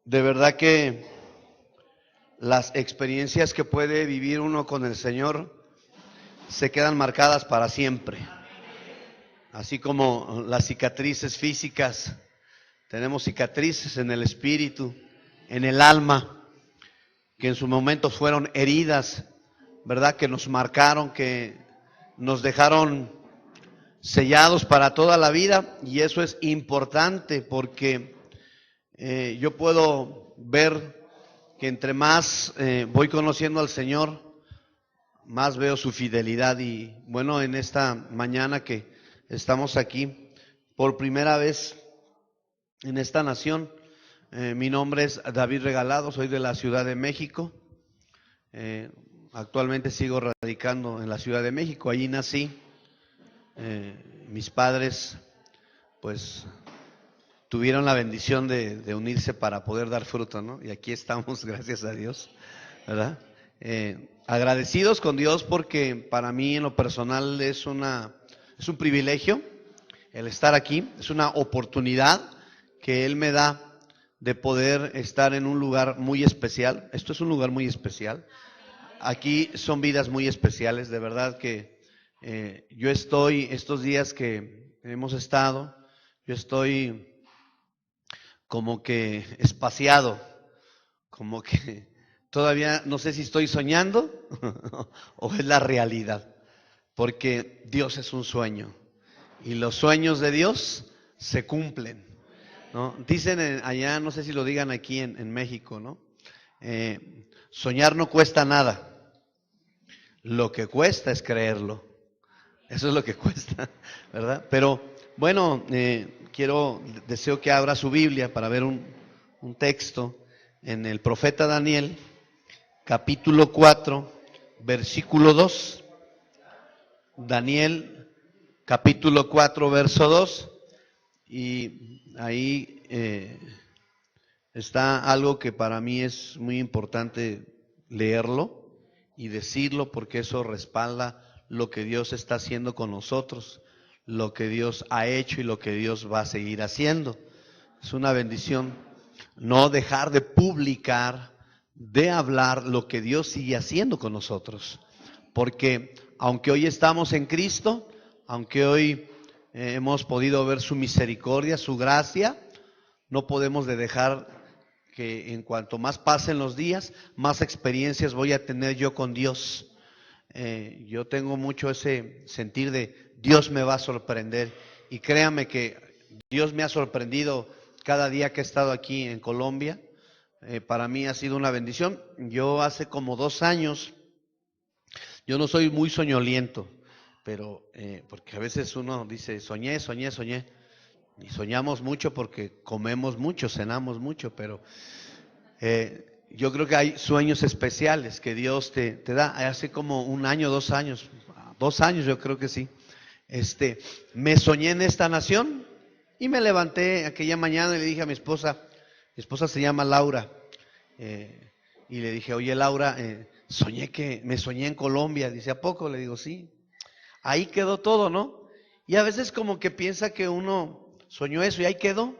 De verdad que las experiencias que puede vivir uno con el Señor se quedan marcadas para siempre. Así como las cicatrices físicas, tenemos cicatrices en el espíritu, en el alma, que en su momento fueron heridas, ¿verdad? Que nos marcaron, que nos dejaron sellados para toda la vida, y eso es importante porque yo puedo ver que entre más voy conociendo al Señor, más veo su fidelidad. Y bueno, en esta mañana que estamos aquí por primera vez en esta nación, mi nombre es David Regalado, soy de la Ciudad de México. Actualmente sigo radicando en la Ciudad de México, allí nací. Mis padres pues tuvieron la bendición de unirse para poder dar fruto, ¿no? Y aquí estamos, gracias a Dios, ¿verdad? Agradecidos con Dios porque para mí en lo personal es un privilegio el estar aquí, es una oportunidad que Él me da de poder estar en un lugar muy especial. Esto es un lugar muy especial. Aquí son vidas muy especiales, de verdad que yo estoy, estos días que hemos estado, yo estoy como que espaciado, como que todavía no sé si estoy soñando o es la realidad, porque Dios es un sueño y los sueños de Dios se cumplen, ¿no? Dicen allá, no sé si lo digan aquí en México, ¿no? Soñar no cuesta nada, lo que cuesta es creerlo. Eso es lo que cuesta, ¿verdad? Pero bueno, deseo que abra su Biblia para ver un texto en el profeta Daniel, capítulo 4, versículo 2. Daniel, capítulo 4, verso 2. Y ahí está algo que para mí es muy importante leerlo y decirlo, porque eso respalda lo que Dios está haciendo con nosotros, lo que Dios ha hecho y lo que Dios va a seguir haciendo. Es una bendición no dejar de publicar, de hablar lo que Dios sigue haciendo con nosotros, porque aunque hoy estamos en Cristo, aunque hoy hemos podido ver su misericordia, su gracia, no podemos de dejar que en cuanto más pasen los días, más experiencias voy a tener yo con Dios. Yo tengo mucho ese sentir de Dios me va a sorprender, y créame que Dios me ha sorprendido cada día que he estado aquí en Colombia. Para mí ha sido una bendición. Yo hace como 2 años, yo no soy muy soñoliento, pero porque a veces uno dice soñé, y soñamos mucho porque comemos mucho, cenamos mucho, pero yo creo que hay sueños especiales que Dios te da. Hace como 1 año, 2 años, 2 años yo creo que sí, me soñé en esta nación y me levanté aquella mañana y le dije a mi esposa se llama Laura, y le dije, oye Laura, me soñé en Colombia. Dice, ¿a poco? Le digo, sí. Ahí quedó todo, ¿no? Y a veces como que piensa que uno soñó eso y ahí quedó,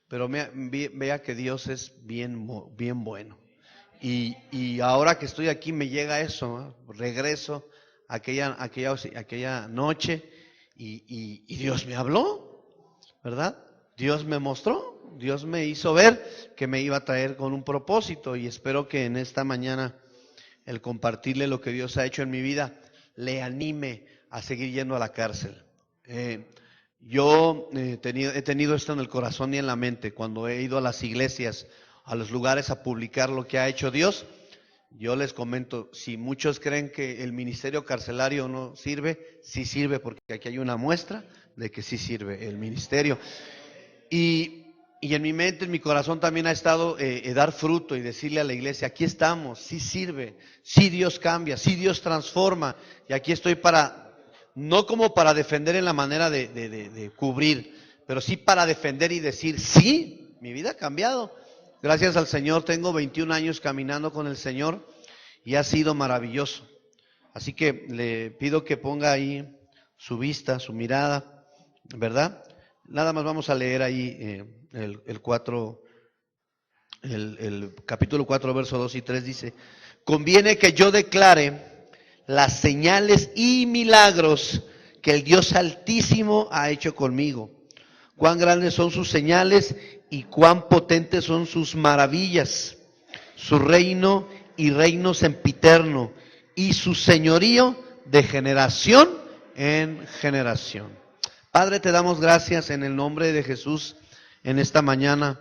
pero vea que Dios es bien, bien bueno. Y ahora que estoy aquí me llega eso, ¿no? Regreso a aquella noche y Dios me habló, ¿verdad? Dios me mostró, Dios me hizo ver que me iba a traer con un propósito, y espero que en esta mañana el compartirle lo que Dios ha hecho en mi vida le anime a seguir yendo a la cárcel. Yo he tenido esto en el corazón y en la mente cuando he ido a las iglesias, a los lugares a publicar lo que ha hecho Dios. Yo les comento, si muchos creen que el ministerio carcelario no sirve, sí sirve, porque aquí hay una muestra de que sí sirve el ministerio. Y en mi mente, en mi corazón también ha estado dar fruto y decirle a la iglesia, aquí estamos, sí sirve, sí Dios cambia, sí Dios transforma, y aquí estoy no como para defender en la manera de cubrir, pero sí para defender y decir, sí, mi vida ha cambiado. Gracias al Señor, tengo 21 años caminando con el Señor y ha sido maravilloso. Así que le pido que ponga ahí su vista, su mirada, ¿verdad? Nada más vamos a leer ahí el el capítulo 4, verso 2 y 3 dice: conviene que yo declare las señales y milagros que el Dios Altísimo ha hecho conmigo. Cuán grandes son sus señales y cuán potentes son sus maravillas. Su reino y reino sempiterno, y su señorío de generación en generación. Padre, te damos gracias en el nombre de Jesús en esta mañana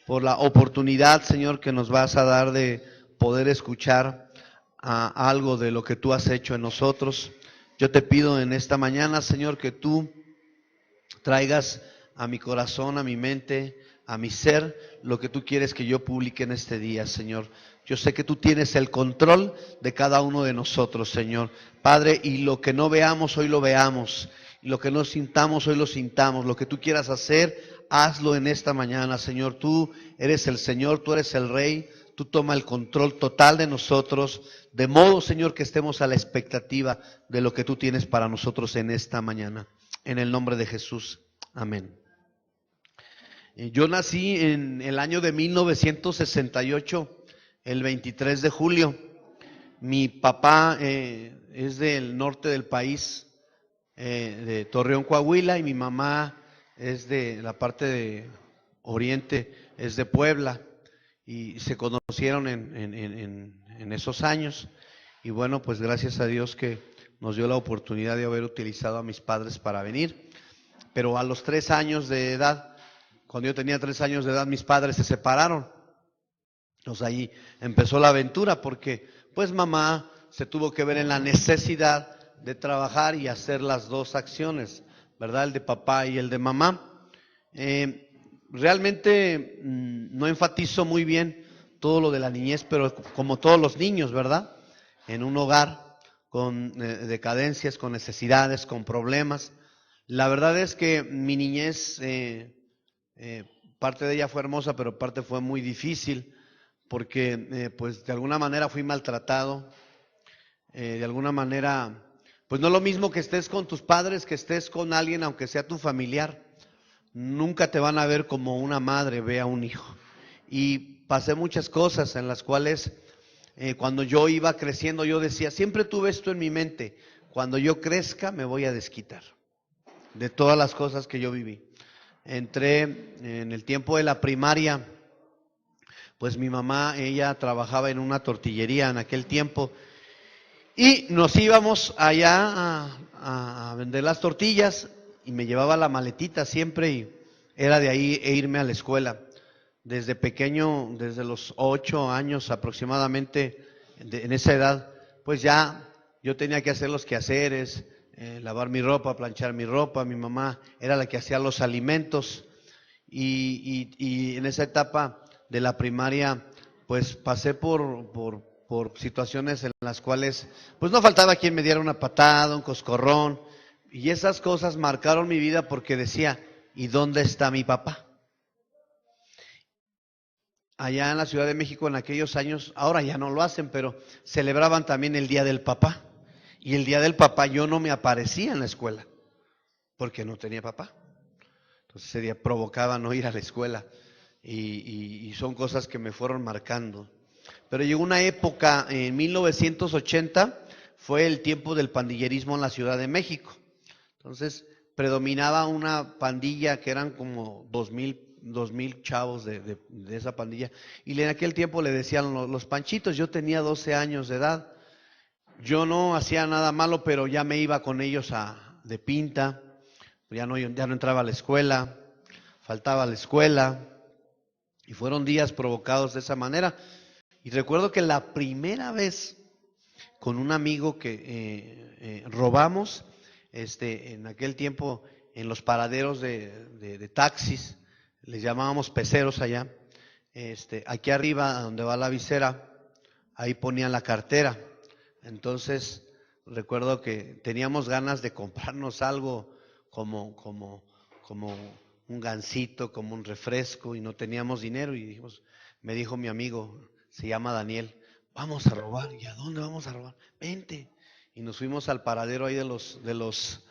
por la oportunidad, Señor, que nos vas a dar de poder escuchar algo de lo que tú has hecho en nosotros. Yo te pido en esta mañana, Señor, que tú traigas a mi corazón, a mi mente, a mi ser, lo que tú quieres que yo publique en este día, Señor. Yo sé que tú tienes el control de cada uno de nosotros, Señor. Padre, y lo que no veamos, hoy lo veamos. Y lo que no sintamos, hoy lo sintamos. Lo que tú quieras hacer, hazlo en esta mañana, Señor. Tú eres el Señor, tú eres el Rey. Tú toma el control total de nosotros. De modo, Señor, que estemos a la expectativa de lo que tú tienes para nosotros en esta mañana. En el nombre de Jesús. Amén. Yo nací en el año de 1968, el 23 de julio. Mi papá es del norte del país, de Torreón, Coahuila, y mi mamá es de la parte de oriente, es de Puebla, y se conocieron en esos años. Y bueno, pues gracias a Dios que nos dio la oportunidad de haber utilizado a mis padres para venir. Pero a los 3 años de edad, cuando yo tenía 3 años de edad, mis padres se separaron. Entonces ahí empezó la aventura, porque pues mamá se tuvo que ver en la necesidad de trabajar y hacer las dos acciones, ¿verdad? El de papá y el de mamá. Realmente no enfatizo muy bien todo lo de la niñez, pero como todos los niños, ¿verdad? En un hogar con decadencias, con necesidades, con problemas. La verdad es que mi niñez, parte de ella fue hermosa, pero parte fue muy difícil, porque pues de alguna manera fui maltratado, de alguna manera, pues no es lo mismo que estés con tus padres, que estés con alguien, aunque sea tu familiar. Nunca te van a ver como una madre ve a un hijo. Y pasé muchas cosas en las cuales cuando yo iba creciendo yo decía, siempre tuve esto en mi mente: cuando yo crezca me voy a desquitar de todas las cosas que yo viví. Entré en el tiempo de la primaria, pues mi mamá, ella trabajaba en una tortillería en aquel tiempo, y nos íbamos allá a vender las tortillas, y me llevaba la maletita siempre, y era de ahí irme a la escuela. Desde pequeño, desde los 8 años aproximadamente, en esa edad, pues ya yo tenía que hacer los quehaceres, lavar mi ropa, planchar mi ropa. Mi mamá era la que hacía los alimentos, y en esa etapa de la primaria, pues pasé por situaciones en las cuales pues no faltaba quien me diera una patada, un coscorrón, y esas cosas marcaron mi vida, porque decía, ¿y dónde está mi papá? Allá en la Ciudad de México en aquellos años, ahora ya no lo hacen, pero celebraban también el Día del Papá. Y el Día del Papá yo no me aparecía en la escuela, porque no tenía papá. Entonces ese día provocaba no ir a la escuela, y son cosas que me fueron marcando. Pero llegó una época, en 1980, fue el tiempo del pandillerismo en la Ciudad de México. Entonces predominaba una pandilla que eran como 2000 chavos de esa pandilla, y en aquel tiempo le decían los panchitos. Yo tenía 12 años de edad, yo no hacía nada malo, pero ya me iba con ellos de pinta, ya no entraba a la escuela, faltaba a la escuela, y fueron días provocados de esa manera. Y recuerdo que la primera vez con un amigo que robamos, en aquel tiempo en los paraderos de taxis, les llamábamos peceros allá, aquí arriba donde va la visera, ahí ponían la cartera. Entonces recuerdo que teníamos ganas de comprarnos algo como un gansito, como un refresco, y no teníamos dinero, y me dijo mi amigo, se llama Daniel, vamos a robar. ¿Y a dónde vamos a robar? Vente. Y nos fuimos al paradero ahí de los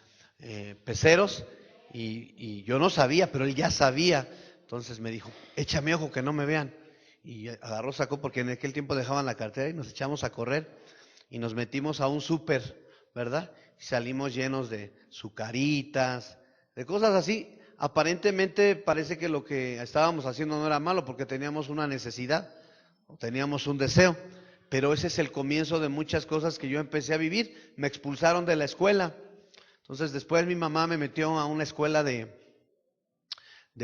peceros, y yo no sabía, pero él ya sabía. Entonces me dijo, échame ojo que no me vean. y agarró, sacó, porque en aquel tiempo dejaban la cartera y nos echamos a correr y nos metimos a un súper, ¿verdad? Y salimos llenos de sucaritas, de cosas así. Aparentemente parece que lo que estábamos haciendo no era malo porque teníamos una necesidad o teníamos un deseo, pero ese es el comienzo de muchas cosas que yo empecé a vivir. Me expulsaron de la escuela. Entonces después mi mamá me metió a una escuela de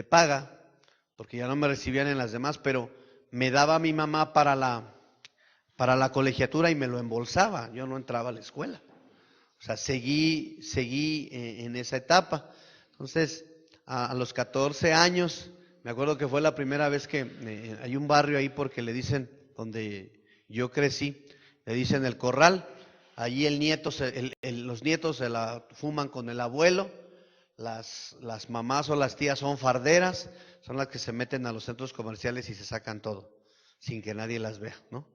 paga, porque ya no me recibían en las demás, pero me daba mi mamá para la colegiatura y me lo embolsaba. Yo no entraba a la escuela. O sea, seguí en esa etapa. Entonces, a los 14 años, me acuerdo que fue la primera vez que hay un barrio ahí porque le dicen, donde yo crecí, le dicen el Corral. Allí los nietos se la fuman con el abuelo, las mamás o las tías son farderas, son las que se meten a los centros comerciales y se sacan todo, sin que nadie las vea, ¿no?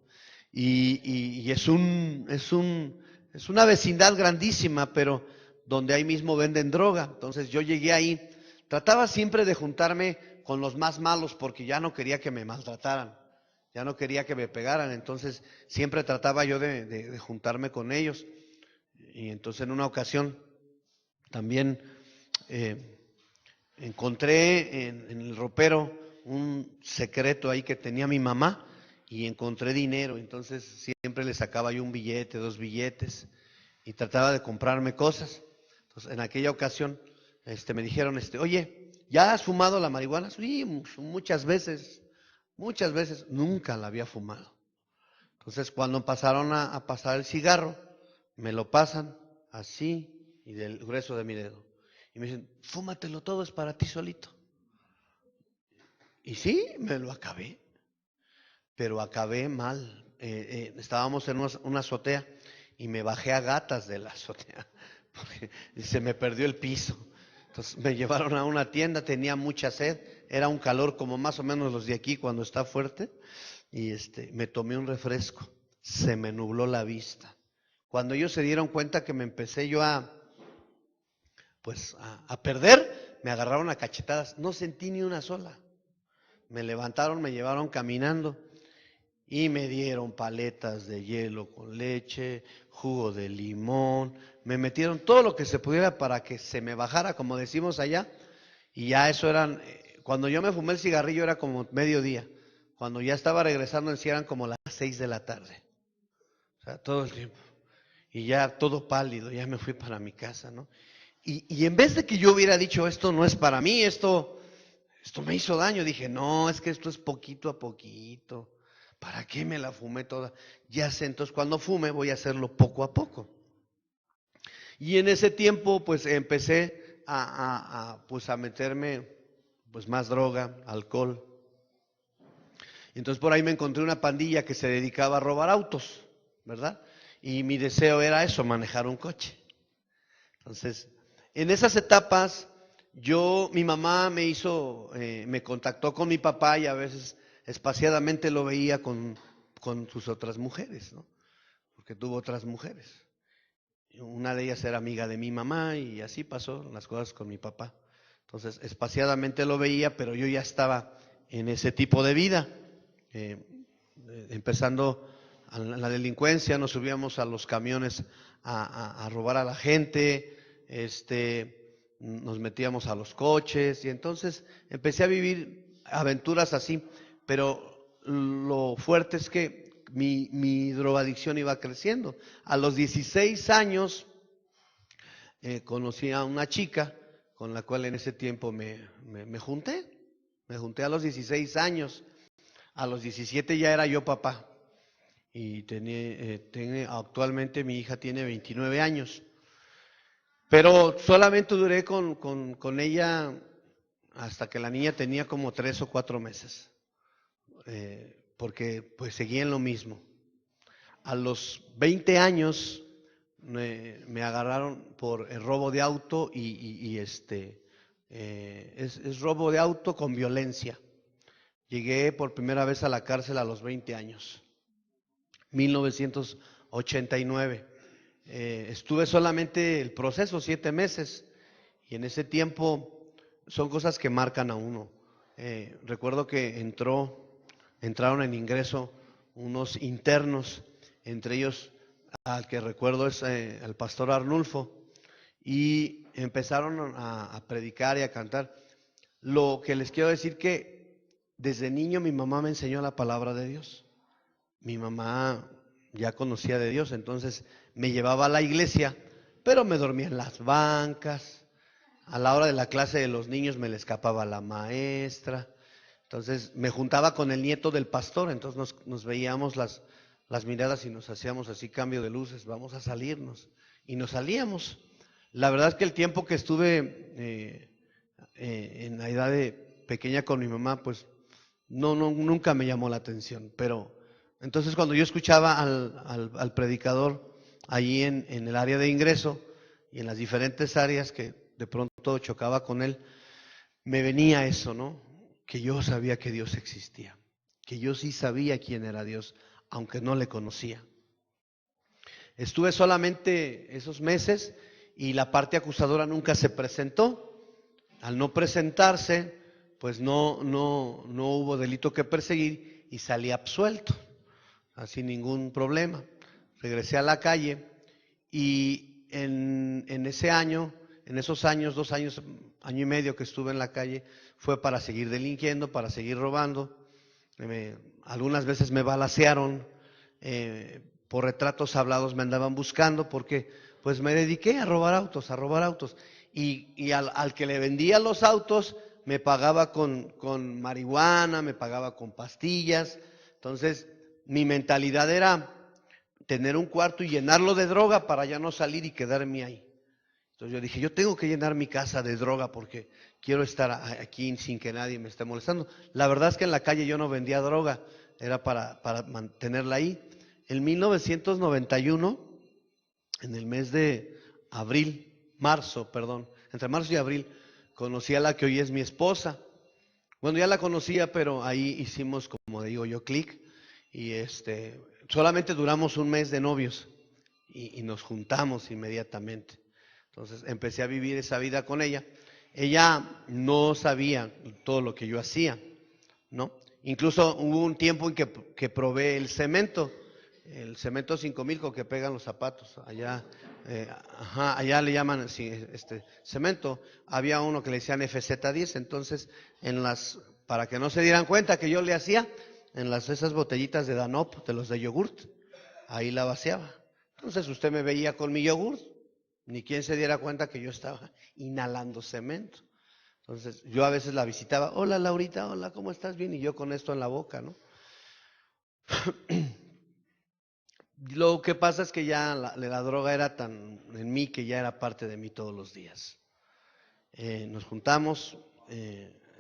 Y es una vecindad grandísima, pero donde ahí mismo venden droga. Entonces yo llegué ahí, trataba siempre de juntarme con los más malos porque ya no quería que me maltrataran, ya no quería que me pegaran, entonces siempre trataba yo de juntarme con ellos. Y entonces en una ocasión también encontré en el ropero un secreto ahí que tenía mi mamá y encontré dinero, entonces siempre le sacaba yo un billete, 2 billetes y trataba de comprarme cosas. Entonces en aquella ocasión me dijeron, oye, ¿ya has fumado la marihuana? Sí, muchas veces, nunca la había fumado. Entonces cuando pasaron a pasar el cigarro, me lo pasan así y del grueso de mi dedo. Y me dicen, fúmatelo todo, es para ti solito. Y sí, me lo acabé, pero acabé mal. Estábamos en una azotea y me bajé a gatas de la azotea, porque se me perdió el piso. Entonces me llevaron a una tienda, tenía mucha sed, era un calor como más o menos los de aquí cuando está fuerte, y me tomé un refresco, se me nubló la vista. Cuando ellos se dieron cuenta que me empecé yo a perder, me agarraron a cachetadas, no sentí ni una sola. Me levantaron, me llevaron caminando y me dieron paletas de hielo con leche, jugo de limón, me metieron todo lo que se pudiera para que se me bajara, como decimos allá, y ya eso eran, cuando yo me fumé el cigarrillo era como mediodía, cuando ya estaba regresando eran como las 6 de la tarde, o sea, todo el tiempo, y ya todo pálido, ya me fui para mi casa, ¿no? Y en vez de que yo hubiera dicho, esto no es para mí, esto me hizo daño, dije, no, es que esto es poquito a poquito. ¿Para qué me la fumé toda? Ya sé, entonces cuando fume voy a hacerlo poco a poco. Y en ese tiempo pues empecé a meterme pues más droga, alcohol. Entonces por ahí me encontré una pandilla que se dedicaba a robar autos, ¿verdad? Y mi deseo era eso, manejar un coche. Entonces, en esas etapas, mi mamá me contactó con mi papá y a veces espaciadamente lo veía con sus otras mujeres, ¿no? Porque tuvo otras mujeres. Una de ellas era amiga de mi mamá y así pasó las cosas con mi papá. Entonces, espaciadamente lo veía, pero yo ya estaba en ese tipo de vida. Empezando a la delincuencia, nos subíamos a los camiones a robar a la gente, nos metíamos a los coches y entonces empecé a vivir aventuras así, pero lo fuerte es que mi drogadicción iba creciendo. A los 16 años conocí a una chica con la cual en ese tiempo me junté a los 16 años. A los 17 ya era yo papá y actualmente mi hija tiene 29 años. Pero solamente duré con ella hasta que la niña tenía como 3 o 4 meses, porque pues seguía en lo mismo. A los 20 años me agarraron por el robo de auto y es robo de auto con violencia. Llegué por primera vez a la cárcel a los 20 años, 1989. Estuve solamente el proceso 7 meses y en ese tiempo son cosas que marcan a uno. Recuerdo que entró entraron en ingreso unos internos, entre ellos al que recuerdo es el pastor Arnulfo, y empezaron a predicar y a cantar. Lo que les quiero decir que desde niño mi mamá me enseñó la palabra de Dios. Mi mamá ya conocía de Dios, entonces me llevaba a la iglesia, pero me dormía en las bancas. A la hora de la clase de los niños me le escapaba la maestra. Entonces me juntaba con el nieto del pastor, entonces nos veíamos las miradas y nos hacíamos así cambio de luces, vamos a salirnos. Y nos salíamos. La verdad es que el tiempo que estuve en la edad de pequeña con mi mamá, pues nunca me llamó la atención. Pero entonces cuando yo escuchaba al predicador allí en el área de ingreso y en las diferentes áreas que de pronto chocaba con él, me venía eso, ¿no? Que yo sabía que Dios existía, que yo sí sabía quién era Dios, aunque no le conocía. Estuve solamente esos meses y la parte acusadora nunca se presentó. Al no presentarse, pues no hubo delito que perseguir y salí absuelto, sin ningún problema. Regresé a la calle y en ese año, en esos años, 2 años, año y medio que estuve en la calle, fue para seguir delinquiendo, para seguir robando. Algunas veces me balacearon, por retratos hablados me andaban buscando porque pues me dediqué a robar autos, y al que le vendía los autos me pagaba con marihuana, me pagaba con pastillas. Entonces mi mentalidad era tener un cuarto y llenarlo de droga para ya no salir y quedarme ahí. Entonces yo dije, yo tengo que llenar mi casa de droga porque quiero estar aquí sin que nadie me esté molestando. La verdad es que en la calle yo no vendía droga, era para mantenerla ahí. En 1991, en el mes de entre marzo y abril, conocí a la que hoy es mi esposa. Bueno, ya la conocía, pero ahí hicimos, como digo yo, clic, y solamente duramos un mes de novios y nos juntamos inmediatamente. Entonces empecé a vivir esa vida con ella. Ella no sabía todo lo que yo hacía, ¿no? Incluso hubo un tiempo en que probé el cemento 5000 con que pegan los zapatos. Allá le llaman cemento. Había uno que le decían FZ10, entonces para que no se dieran cuenta que yo le hacía, esas botellitas de Danop, de los de yogurt, ahí la vaciaba. Entonces usted me veía con mi yogurt, ni quien se diera cuenta que yo estaba inhalando cemento. Entonces yo a veces la visitaba, hola Laurita, hola, ¿cómo estás? Bien, y yo con esto en la boca, ¿no? Lo que pasa es que ya la droga era tan en mí que ya era parte de mí todos los días. Nos juntamos,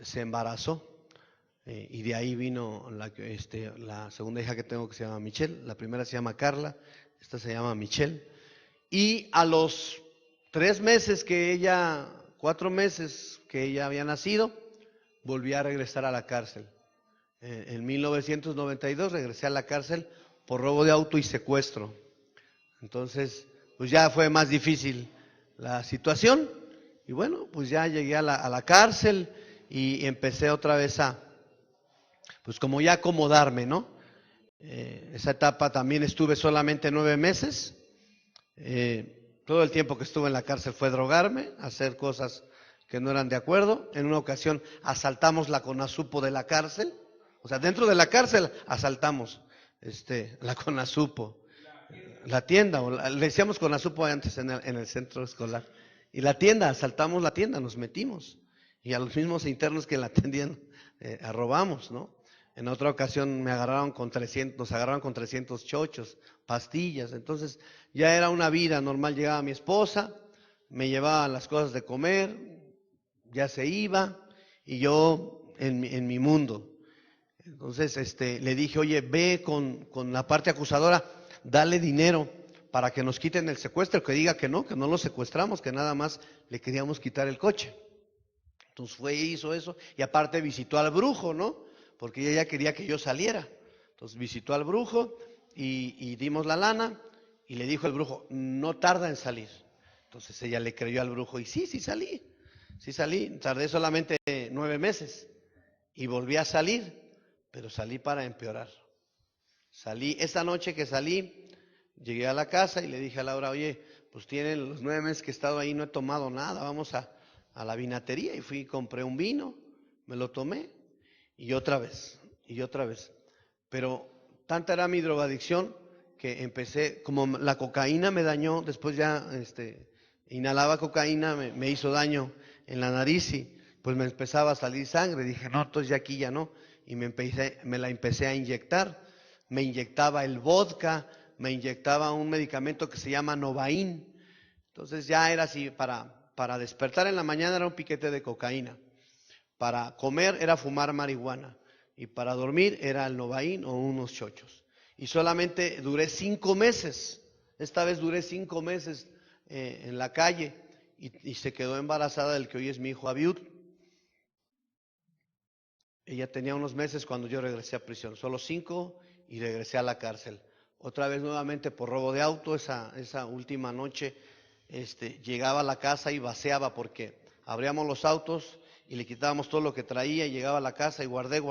se embarazó, y de ahí vino la segunda hija que tengo, que se llama Michelle. La primera se llama Carla, esta se llama Michelle. Y a los 4 meses que ella había nacido, volví a regresar a la cárcel. En 1992 regresé a la cárcel por robo de auto y secuestro. Entonces, pues ya fue más difícil la situación. Y bueno, pues ya llegué a la cárcel y empecé otra vez pues como ya acomodarme, ¿no? Esa etapa también estuve solamente 9 meses. Todo el tiempo que estuve en la cárcel fue drogarme, hacer cosas que no eran de acuerdo. En una ocasión asaltamos la Conasupo de la cárcel. O sea, dentro de la cárcel asaltamos la Conasupo, la tienda, le decíamos Conasupo antes en el centro escolar. Y la tienda, asaltamos la tienda, nos metimos. Y a los mismos internos que la atendían, robamos, ¿no? En otra ocasión nos agarraron con 300 chochos, pastillas. Entonces ya era una vida normal. Llegaba mi esposa, me llevaba las cosas de comer, ya se iba, y yo en mi mundo. Entonces le dije, oye, ve con la parte acusadora, dale dinero para que nos quiten el secuestro, que diga que no lo secuestramos, que nada más le queríamos quitar el coche. Entonces fue y hizo eso, y aparte visitó al brujo, ¿no? Porque ella quería que yo saliera. Entonces visitó al brujo y dimos la lana, y le dijo el brujo, no tarda en salir. Entonces ella le creyó al brujo y sí salí, tardé solamente 9 meses y volví a salir. pero salí para empeorar. Salí, esa noche que salí, llegué a la casa y le dije a Laura, oye, pues tienen los 9 meses que he estado ahí, no he tomado nada, vamos a la vinatería. Y fui y compré un vino, me lo tomé y otra vez, y otra vez. Pero tanta era mi drogadicción que empecé, como la cocaína me dañó, después ya inhalaba cocaína, me hizo daño en la nariz y pues me empezaba a salir sangre. Dije, no, entonces ya aquí ya no. Y me la empecé a inyectar. Me inyectaba el vodka, me inyectaba un medicamento que se llama Novain. Entonces ya era así, para despertar en la mañana era un piquete de cocaína. Para comer era fumar marihuana. Y para dormir era el Novain o unos chochos. Y solamente duré 5 meses. Esta vez duré 5 meses en la calle y se quedó embarazada del que hoy es mi hijo Abiud. Ella tenía unos meses cuando yo regresé a prisión, solo 5 y regresé a la cárcel. Otra vez nuevamente por robo de auto, esa última noche llegaba a la casa y vaciaba porque abríamos los autos y le quitábamos todo lo que traía y llegaba a la casa y guardé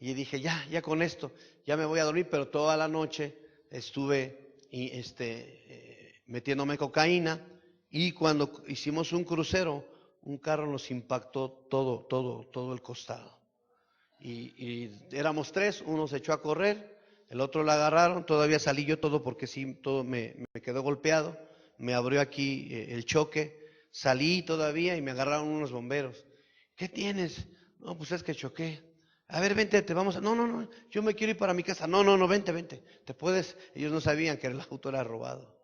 y dije ya con esto, ya me voy a dormir, pero toda la noche estuve metiéndome cocaína y cuando hicimos un crucero, un carro nos impactó todo el costado. Y éramos 3, uno se echó a correr, el otro la agarraron, todavía salí yo todo porque sí, todo me quedó golpeado, me abrió aquí el choque, salí todavía y me agarraron unos bomberos. ¿Qué tienes? No, pues es que choqué. A ver, vente, te vamos a... No, yo me quiero ir para mi casa. No, vente, te puedes... Ellos no sabían que el auto era robado.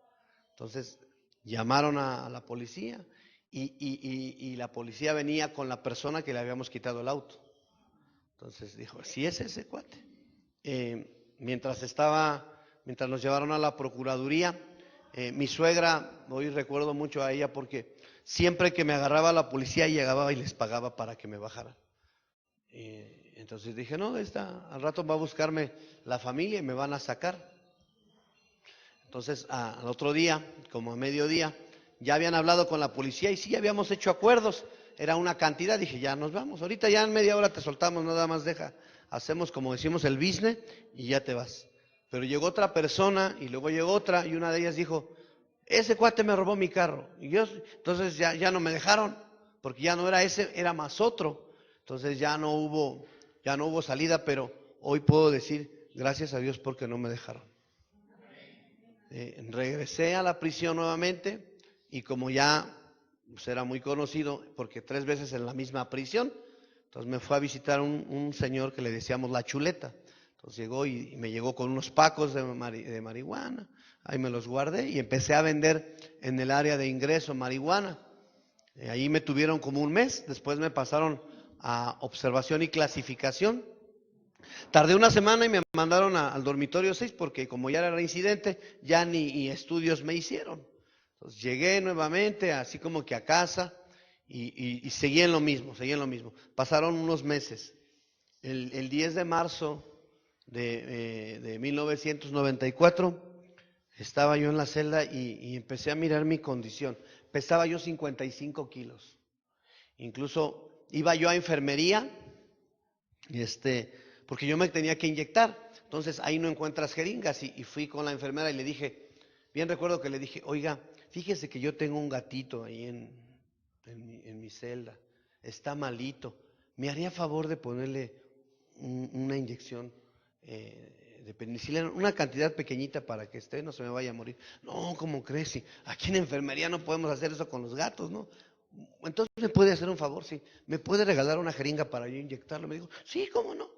Entonces llamaron a la policía y la policía venía con la persona que le habíamos quitado el auto. Entonces dijo, sí es ese cuate. Mientras nos llevaron a la procuraduría, mi suegra, hoy recuerdo mucho a ella porque siempre que me agarraba la policía llegaba y les pagaba para que me bajaran. Entonces dije, no, al rato va a buscarme la familia y me van a sacar. Entonces al otro día, como a mediodía, ya habían hablado con la policía y sí habíamos hecho acuerdos. Era una cantidad, dije, ya nos vamos. Ahorita ya en media hora te soltamos, nada más hacemos como decimos el business y ya te vas. Pero llegó otra persona y luego llegó otra y una de ellas dijo, ese cuate me robó mi carro. Y entonces ya no me dejaron, porque ya no era ese, era más otro. Entonces ya no hubo salida, pero hoy puedo decir, gracias a Dios porque no me dejaron. Regresé a la prisión nuevamente y como ya pues era muy conocido, porque 3 veces en la misma prisión, entonces me fue a visitar un señor que le decíamos la chuleta. Entonces llegó y me llegó con unos pacos de marihuana, ahí me los guardé y empecé a vender en el área de ingreso marihuana. Ahí me tuvieron como un mes, después me pasaron a observación y clasificación. Tardé una semana y me mandaron al dormitorio 6 porque como ya era reincidente, ya ni estudios me hicieron. Entonces llegué nuevamente, así como que a casa, y seguí en lo mismo. Pasaron unos meses. El 10 de marzo de 1994 estaba yo en la celda y empecé a mirar mi condición. Pesaba yo 55 kilos. Incluso iba yo a enfermería, porque yo me tenía que inyectar. Entonces ahí no encuentras jeringas y fui con la enfermera y le dije, bien recuerdo que le dije, oiga, fíjese que yo tengo un gatito ahí en mi celda, está malito, ¿me haría favor de ponerle una inyección de penicilina, una cantidad pequeñita para que no se me vaya a morir? No, ¿cómo crees? Si aquí en enfermería no podemos hacer eso con los gatos, ¿no? Entonces, ¿me puede hacer un favor? Sí, ¿me puede regalar una jeringa para yo inyectarlo? Me dijo, sí, ¿cómo no?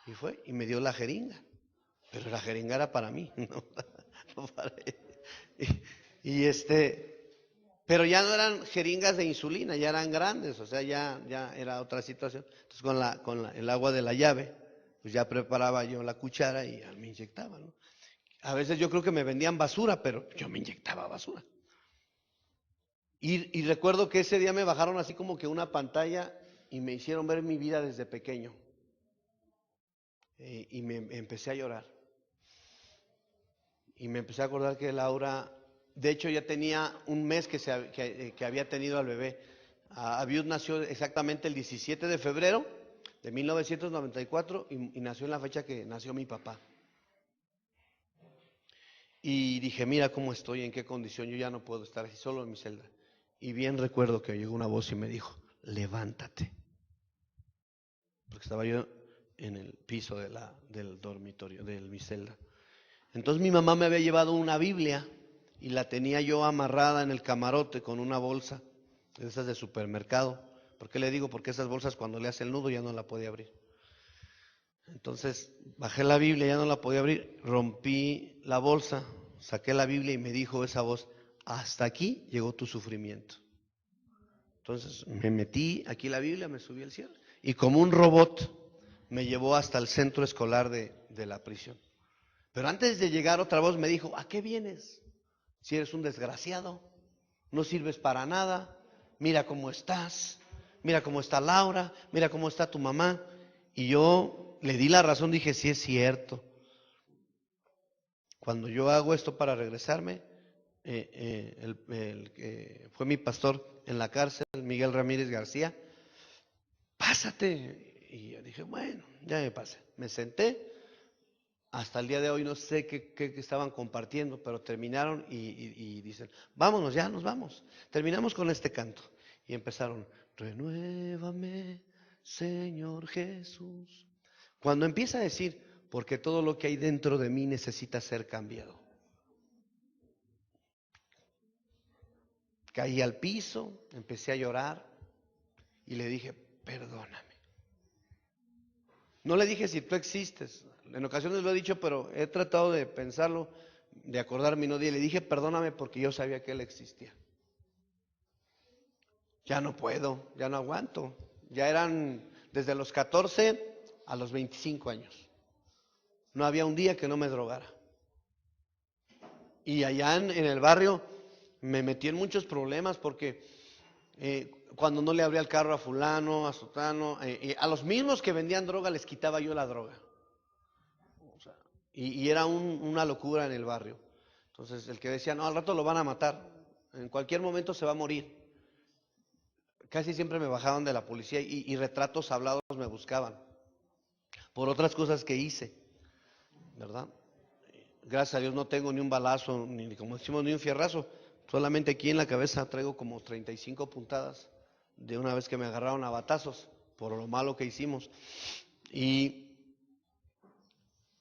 Y fue, y me dio la jeringa. Pero la jeringa era para mí, no para él. Pero ya no eran jeringas de insulina, ya eran grandes, o sea, ya era otra situación. Entonces con el agua de la llave, pues ya preparaba yo la cuchara y ya me inyectaba, ¿no? A veces yo creo que me vendían basura, pero yo me inyectaba basura. Y recuerdo que ese día me bajaron así como que una pantalla y me hicieron ver mi vida desde pequeño. Y me empecé a llorar. Y me empecé a acordar que Laura, de hecho ya tenía un mes que había tenido al bebé. Abiud nació exactamente el 17 de febrero de 1994 y nació en la fecha que nació mi papá. Y dije, mira cómo estoy, en qué condición, yo ya no puedo estar así solo en mi celda. Y bien recuerdo que llegó una voz y me dijo, levántate. Porque estaba yo en el piso del dormitorio, de mi celda. Entonces mi mamá me había llevado una Biblia y la tenía yo amarrada en el camarote con una bolsa, de esas de supermercado. ¿Por qué le digo? Porque esas bolsas cuando le hace el nudo ya no la podía abrir. Entonces bajé la Biblia, ya no la podía abrir, rompí la bolsa, saqué la Biblia y me dijo esa voz, hasta aquí llegó tu sufrimiento. Entonces me metí aquí la Biblia, me subí al cielo y como un robot me llevó hasta el centro escolar de la prisión. Pero antes de llegar otra voz me dijo, ¿a qué vienes? Si eres un desgraciado, no sirves para nada, mira cómo estás, mira cómo está Laura, mira cómo está tu mamá. Y yo le di la razón, dije, sí es cierto. Cuando yo hago esto para regresarme, el que fue mi pastor en la cárcel, Miguel Ramírez García, pásate. Y yo dije, bueno, ya me pasé. Me senté. Hasta el día de hoy no sé qué estaban compartiendo, pero terminaron y dicen, vámonos, ya nos vamos. Terminamos con este canto. Y empezaron, renuévame, Señor Jesús. Cuando empieza a decir, porque todo lo que hay dentro de mí necesita ser cambiado. Caí al piso, empecé a llorar y le dije, perdóname. No le dije si tú existes. En ocasiones lo he dicho, pero he tratado de pensarlo, de acordarme y no le dije, perdóname porque yo sabía que él existía. Ya no puedo, ya no aguanto. Ya eran desde los 14 a los 25 años. No había un día que no me drogara. Y allá en el barrio me metí en muchos problemas porque cuando no le abría el carro a fulano, a sotano, a los mismos que vendían droga les quitaba yo la droga. O sea, y era una locura en el barrio. Entonces el que decía, no, al rato lo van a matar, en cualquier momento se va a morir. Casi siempre me bajaban de la policía y retratos hablados me buscaban por otras cosas que hice, ¿verdad? Gracias a Dios no tengo ni un balazo, ni como decimos, ni un fierrazo. Solamente aquí en la cabeza traigo como 35 puntadas de una vez que me agarraron a batazos por lo malo que hicimos. Y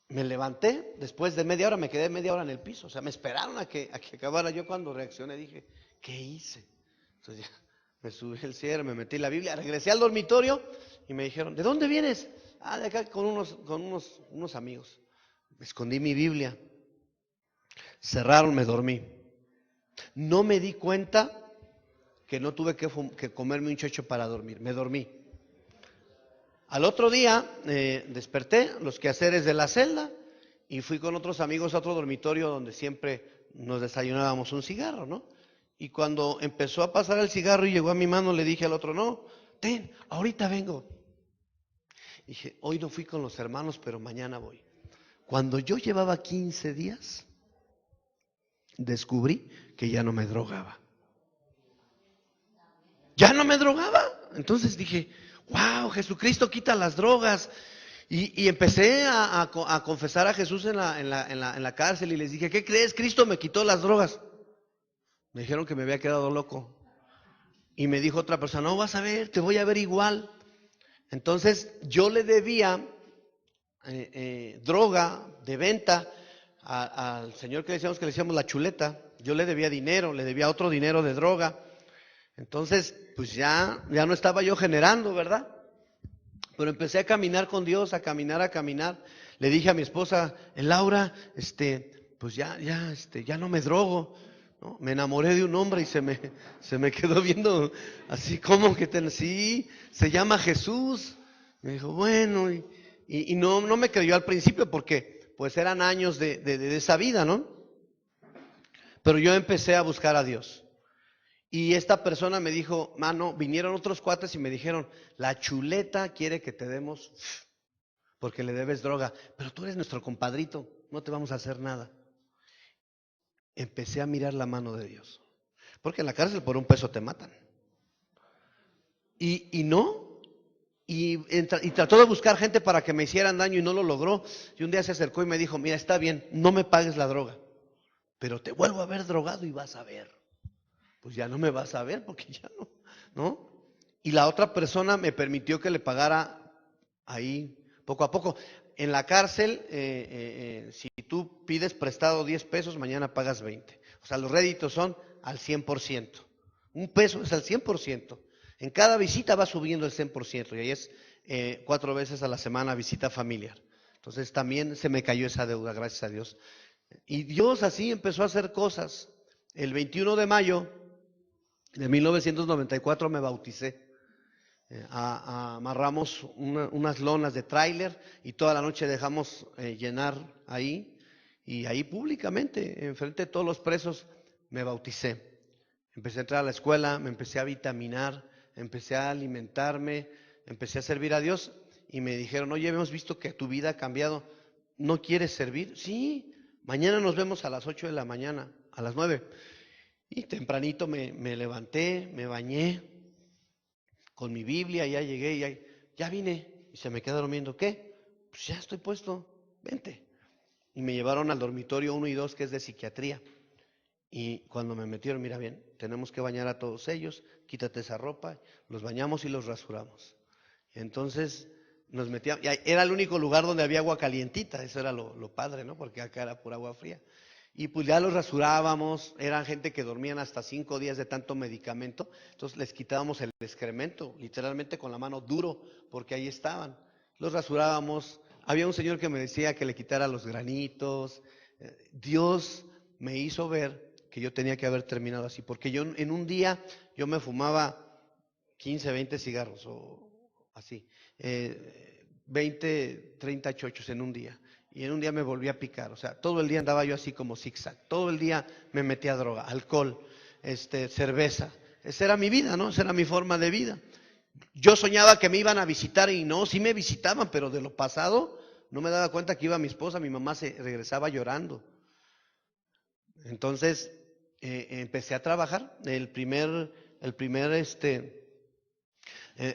me levanté, después de media hora, me quedé media hora en el piso. O sea, me esperaron a que acabara. Yo cuando reaccioné dije, ¿qué hice? Entonces ya me subí al cierre, me metí la Biblia, regresé al dormitorio y me dijeron, ¿de dónde vienes? Ah, de acá con unos amigos. Escondí mi Biblia. Cerraron, me dormí. No me di cuenta que no tuve que comerme un chocho para dormir. Me dormí. Al otro día desperté, los quehaceres de la celda, y fui con otros amigos a otro dormitorio donde siempre nos desayunábamos un cigarro, ¿no? Y cuando empezó a pasar el cigarro y llegó a mi mano, le dije al otro, no, ten, ahorita vengo. Dije, hoy no fui con los hermanos, pero mañana voy. Cuando yo llevaba 15 días, descubrí que ya no me drogaba. Ya no me drogaba. Entonces dije, wow, Jesucristo quita las drogas. Y empecé a confesar a Jesús en la cárcel y les dije, ¿qué crees? Cristo me quitó las drogas. Me dijeron que me había quedado loco. Y me dijo otra persona, no, vas a ver, te voy a ver igual. Entonces yo le debía droga de venta al señor que le decíamos la chuleta. Yo le debía dinero, le debía otro dinero de droga. Entonces, pues ya no estaba yo generando, ¿verdad? Pero empecé a caminar con Dios, a caminar. Le dije a mi esposa, Laura, pues ya no me drogo, ¿no? Me enamoré de un hombre y se me quedó viendo así como que sí, se llama Jesús. Me dijo, bueno, y no me creyó al principio porque pues eran años de esa vida, ¿no? Pero yo empecé a buscar a Dios. Y esta persona me dijo, mano, vinieron otros cuates y me dijeron, la chuleta quiere que te demos porque le debes droga, pero tú eres nuestro compadrito, no te vamos a hacer nada. Empecé a mirar la mano de Dios, porque en la cárcel por un peso te matan. Y y trató de buscar gente para que me hicieran daño y no lo logró. Y un día se acercó y me dijo, mira, está bien, no me pagues la droga, pero te vuelvo a ver drogado y vas a ver. Pues ya no me vas a ver porque ya no, ¿no? Y la otra persona me permitió que le pagara ahí poco a poco. En la cárcel, si tú pides prestado 10 pesos, mañana pagas 20. O sea, los réditos son al 100%. Un peso es al 100%. En cada visita va subiendo el 100%. Y ahí es 4 veces a la semana visita familiar. Entonces también se me cayó esa deuda, gracias a Dios. Y Dios así empezó a hacer cosas. El 21 de mayo de 1994 me bauticé. Amarramos unas lonas de tráiler y toda la noche dejamos llenar ahí, y ahí públicamente, enfrente de todos los presos, me bauticé. Empecé a entrar a la escuela, me empecé a vitaminar, empecé a alimentarme, empecé a servir a Dios, y me dijeron, oye, hemos visto que tu vida ha cambiado, ¿no quieres servir? Sí, mañana nos vemos a las 8 de la mañana, a las 9. Y tempranito me levanté, me bañé con mi Biblia, ya llegué, ya vine, y se me queda durmiendo. ¿Qué? Pues ya estoy puesto, vente. Y me llevaron al dormitorio 1 y 2, que es de psiquiatría. Y cuando me metieron, mira bien, tenemos que bañar a todos ellos, quítate esa ropa, los bañamos y los rasuramos. Entonces nos metíamos, era el único lugar donde había agua calientita, eso era lo padre, ¿no? Porque acá era pura agua fría. Y pues ya los rasurábamos, eran gente que dormían hasta 5 días de tanto medicamento, entonces les quitábamos el excremento, literalmente con la mano duro, porque ahí estaban. Los rasurábamos, había un señor que me decía que le quitara los granitos. Dios me hizo ver que yo tenía que haber terminado así, porque yo en un día yo me fumaba 15, 20 cigarros o así, 20, 30 chochos en un día. Y en un día me volví a picar, o sea, todo el día andaba yo así como zigzag, todo el día me metía droga, alcohol, cerveza. Esa era mi vida, ¿no? Esa era mi forma de vida. Yo soñaba que me iban a visitar y no, sí me visitaban, pero de lo pasado no me daba cuenta que iba mi esposa, mi mamá se regresaba llorando. Entonces empecé a trabajar.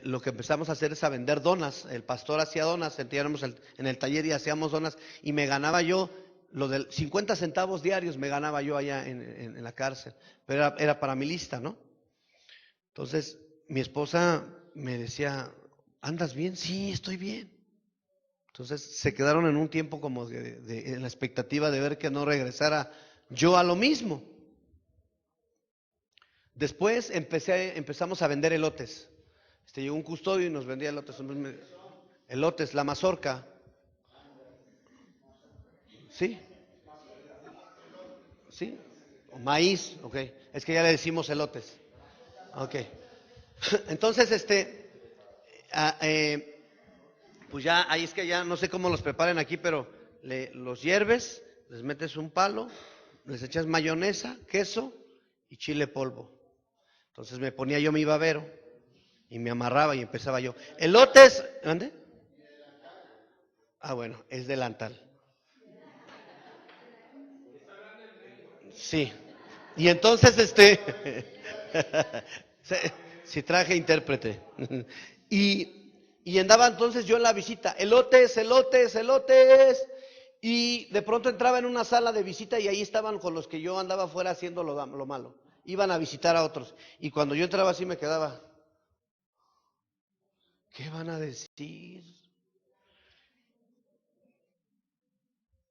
Lo que empezamos a hacer es a vender donas. El pastor hacía donas, sentíamos en el taller y hacíamos donas, y me ganaba yo lo del 50 centavos diarios, me ganaba yo allá en la cárcel, pero era para mi lista, ¿no? Entonces mi esposa me decía, ¿andas bien? Sí, estoy bien. Entonces se quedaron en un tiempo como en la expectativa de ver que no regresara yo a lo mismo. Después empezamos a vender elotes. Llegó un custodio y nos vendía elotes. Elotes, la mazorca. ¿Sí? ¿Sí? O maíz, ok. Es que ya le decimos elotes. Ok. Entonces, pues ya, ahí es que ya no sé cómo los preparen aquí, pero los hierves, les metes un palo, les echas mayonesa, queso y chile polvo. Entonces me ponía yo mi babero y me amarraba y empezaba yo. Elotes, ¿dónde? Ah, bueno, es delantal. Sí. Y entonces, si traje intérprete. Y andaba entonces yo en la visita, elotes, elotes, elotes. Y de pronto entraba en una sala de visita y ahí estaban con los que yo andaba afuera haciendo lo malo. Iban a visitar a otros. Y cuando yo entraba así me quedaba, ¿qué van a decir?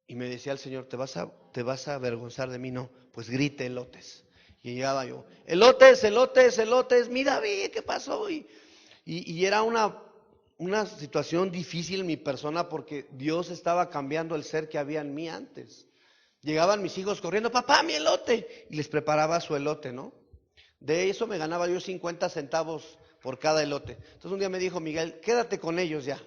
Y me decía el Señor, ¿te vas a avergonzar de mí? No, pues grite elotes. Y llegaba yo, elotes, elotes, elotes, mira, David, ¿qué pasó? Y era una situación difícil en mi persona, porque Dios estaba cambiando el ser que había en mí antes. Llegaban mis hijos corriendo, papá, mi elote, y les preparaba su elote, ¿no? De eso me ganaba yo 50 centavos por cada elote. Entonces un día me dijo Miguel, quédate con ellos ya.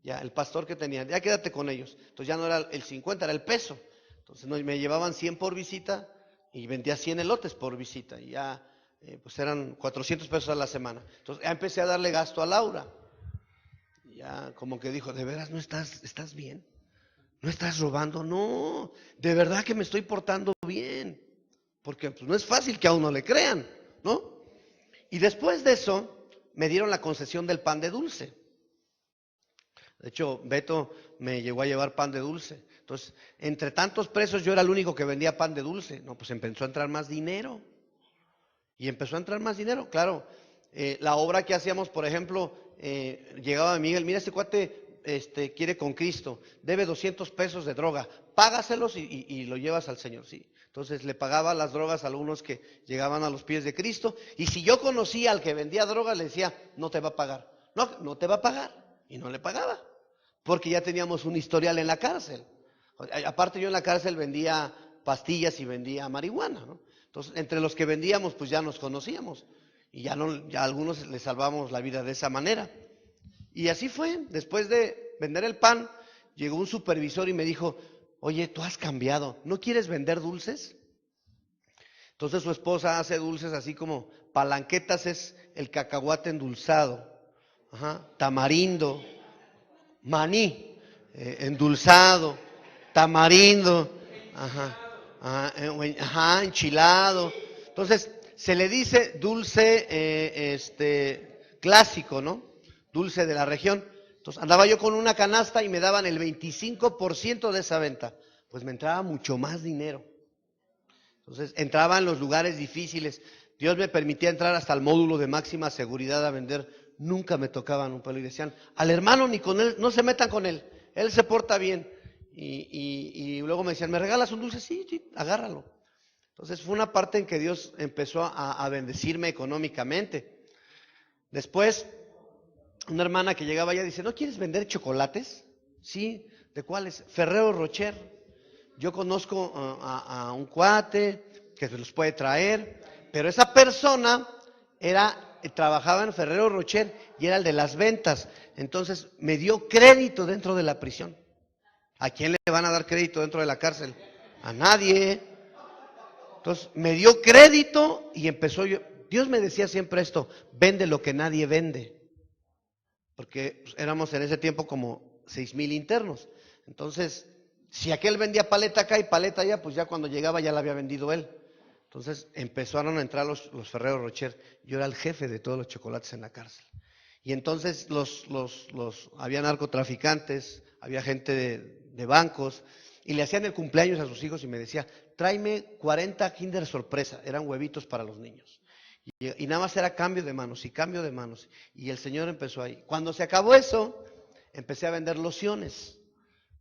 Ya, el pastor que tenía, ya quédate con ellos. Entonces ya no era el 50, era el peso. Entonces me llevaban 100 por visita y vendía 100 elotes por visita. Y ya, pues eran 400 pesos a la semana. Entonces ya empecé a darle gasto a Laura. Ya como que dijo, ¿de veras no estás bien? ¿No estás robando? No, de verdad que me estoy portando bien. Porque pues, no es fácil que a uno le crean, ¿no? Y después de eso, me dieron la concesión del pan de dulce. De hecho, Beto me llegó a llevar pan de dulce. Entonces, entre tantos presos, yo era el único que vendía pan de dulce. No, pues empezó a entrar más dinero. Y empezó a entrar más dinero, claro. La obra que hacíamos, por ejemplo, llegaba Miguel, mira, este cuate quiere con Cristo, debe 200 pesos de droga, págaselos y lo llevas al Señor, sí. Entonces le pagaba las drogas a algunos que llegaban a los pies de Cristo, y si yo conocía al que vendía droga, le decía, no te va a pagar, no, no te va a pagar, y no le pagaba, porque ya teníamos un historial en la cárcel. Aparte yo en la cárcel vendía pastillas y vendía marihuana, ¿no? Entonces, entre los que vendíamos, pues ya nos conocíamos, y ya a algunos les salvamos la vida de esa manera. Y así fue, después de vender el pan, llegó un supervisor y me dijo, oye, tú has cambiado, ¿no quieres vender dulces? Entonces su esposa hace dulces así como palanquetas, es el cacahuate endulzado, ajá, tamarindo, maní, endulzado, tamarindo, ajá, ajá, enchilado. Entonces se le dice dulce clásico, ¿no? Dulce de la región. Entonces andaba yo con una canasta y me daban el 25% de esa venta. Pues me entraba mucho más dinero. Entonces entraba en los lugares difíciles. Dios me permitía entrar hasta el módulo de máxima seguridad a vender. Nunca me tocaban un pelo y decían, al hermano ni con él, no se metan con él, él se porta bien. Y luego me decían, ¿me regalas un dulce? Sí, sí, agárralo. Entonces fue una parte en que Dios empezó a bendecirme económicamente. Después, una hermana que llegaba allá dice, ¿no quieres vender chocolates? Sí, ¿de cuáles? Ferrero Rocher. Yo conozco a un cuate que se los puede traer, pero esa persona trabajaba en Ferrero Rocher y era el de las ventas. Entonces me dio crédito dentro de la prisión. ¿A quién le van a dar crédito dentro de la cárcel? A nadie. Entonces me dio crédito y empezó yo. Dios me decía siempre esto, vende lo que nadie vende. Porque pues, éramos en ese tiempo como 6,000 internos. Entonces, si aquel vendía paleta acá y paleta allá, pues ya cuando llegaba ya la había vendido él. Entonces empezaron a entrar los Ferrero Rocher. Yo era el jefe de todos los chocolates en la cárcel. Y entonces había narcotraficantes, había gente de bancos, y le hacían el cumpleaños a sus hijos y me decía, tráeme 40 Kinder Sorpresa, eran huevitos para los niños. Y nada más era cambio de manos y cambio de manos. Y el Señor empezó ahí. Cuando se acabó eso, empecé a vender lociones.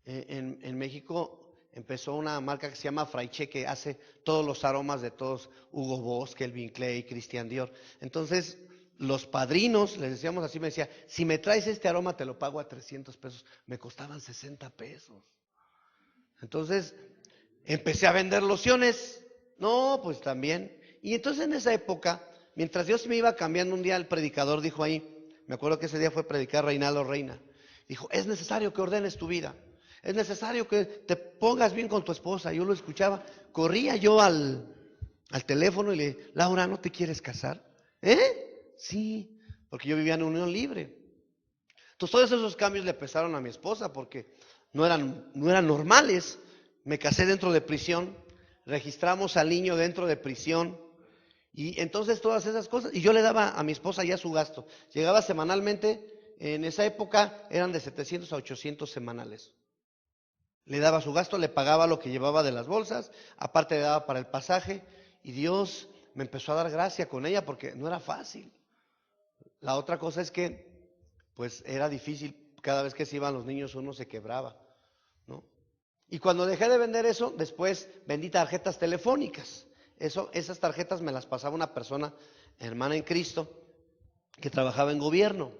En México empezó una marca que se llama Fraiche, que hace todos los aromas de todos, Hugo Boss, Calvin Klein, Christian Dior. Entonces, los padrinos, les decíamos así, me decía, si me traes este aroma te lo pago a 300 pesos. Me costaban 60 pesos. Entonces, empecé a vender lociones. No, pues también. Y entonces en esa época, mientras Dios me iba cambiando, un día el predicador dijo ahí, me acuerdo que ese día fue predicar Reinaldo Reina, dijo, es necesario que ordenes tu vida, es necesario que te pongas bien con tu esposa. Yo lo escuchaba, corría yo al teléfono y le dije, Laura, ¿no te quieres casar? Sí, porque yo vivía en unión libre. Entonces todos esos cambios le pesaron a mi esposa porque no eran normales. Me casé dentro de prisión, registramos al niño dentro de prisión, y entonces todas esas cosas, y yo le daba a mi esposa ya su gasto. Llegaba semanalmente, en esa época eran de 700 a 800 semanales. Le daba su gasto, le pagaba lo que llevaba de las bolsas, aparte le daba para el pasaje, y Dios me empezó a dar gracia con ella porque no era fácil. La otra cosa es que, pues era difícil, cada vez que se iban los niños uno se quebraba, ¿no? Y cuando dejé de vender eso, después vendí tarjetas telefónicas. Esas tarjetas me las pasaba una persona, hermana en Cristo, que trabajaba en gobierno.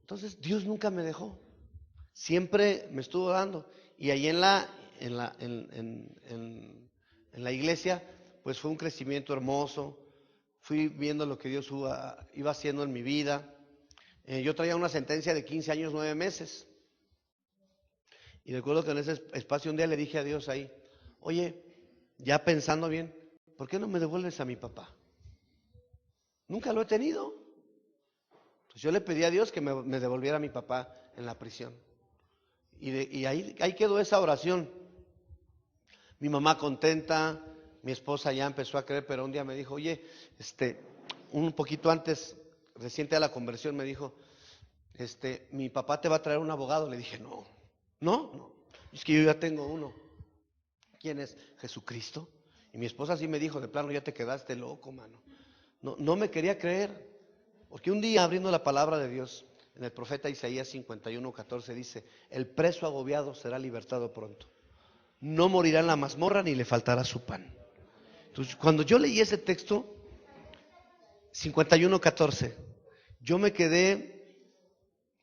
Entonces Dios nunca me dejó, siempre me estuvo dando. Y ahí en la iglesia, pues fue un crecimiento hermoso. Fui viendo lo que Dios iba haciendo en mi vida. Yo traía una sentencia de 15 años, 9 meses. Y recuerdo que en ese espacio un día le dije a Dios ahí, oye, ya pensando bien, ¿por qué no me devuelves a mi papá? Nunca lo he tenido. Pues yo le pedí a Dios que me devolviera a mi papá en la prisión. Y ahí quedó esa oración. Mi mamá contenta, mi esposa ya empezó a creer, pero un día me dijo, oye, un poquito antes, reciente a la conversión, me dijo, mi papá te va a traer un abogado. Le dije, no, es que yo ya tengo uno. ¿Quién es? Jesucristo. Y mi esposa sí me dijo, de plano, ya te quedaste loco, mano. No me quería creer, porque un día abriendo la palabra de Dios, en el profeta Isaías 51:14 dice, el preso agobiado será libertado pronto. No morirá en la mazmorra ni le faltará su pan. Entonces, cuando yo leí ese texto, 51:14, yo me quedé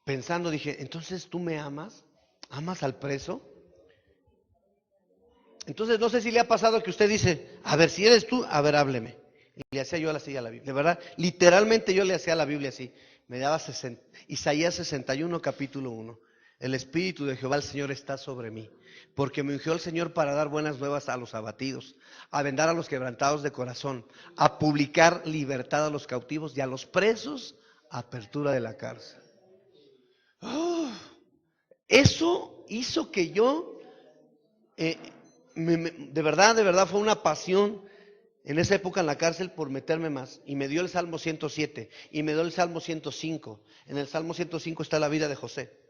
pensando, dije, entonces tú me amas, amas al preso. Entonces no sé si le ha pasado que usted dice, a ver, si eres tú, a ver, hábleme. Y le hacía yo así a la Biblia, de verdad, literalmente yo le hacía a la Biblia así. Me daba Isaías 61, capítulo 1. El Espíritu de Jehová el Señor está sobre mí, porque me ungió el Señor para dar buenas nuevas a los abatidos, a vendar a los quebrantados de corazón, a publicar libertad a los cautivos y a los presos, apertura de la cárcel. Eso hizo que yo, de verdad fue una pasión en esa época en la cárcel por meterme más. Y me dio el Salmo 107 y me dio el Salmo 105. En el Salmo 105 está la vida de José.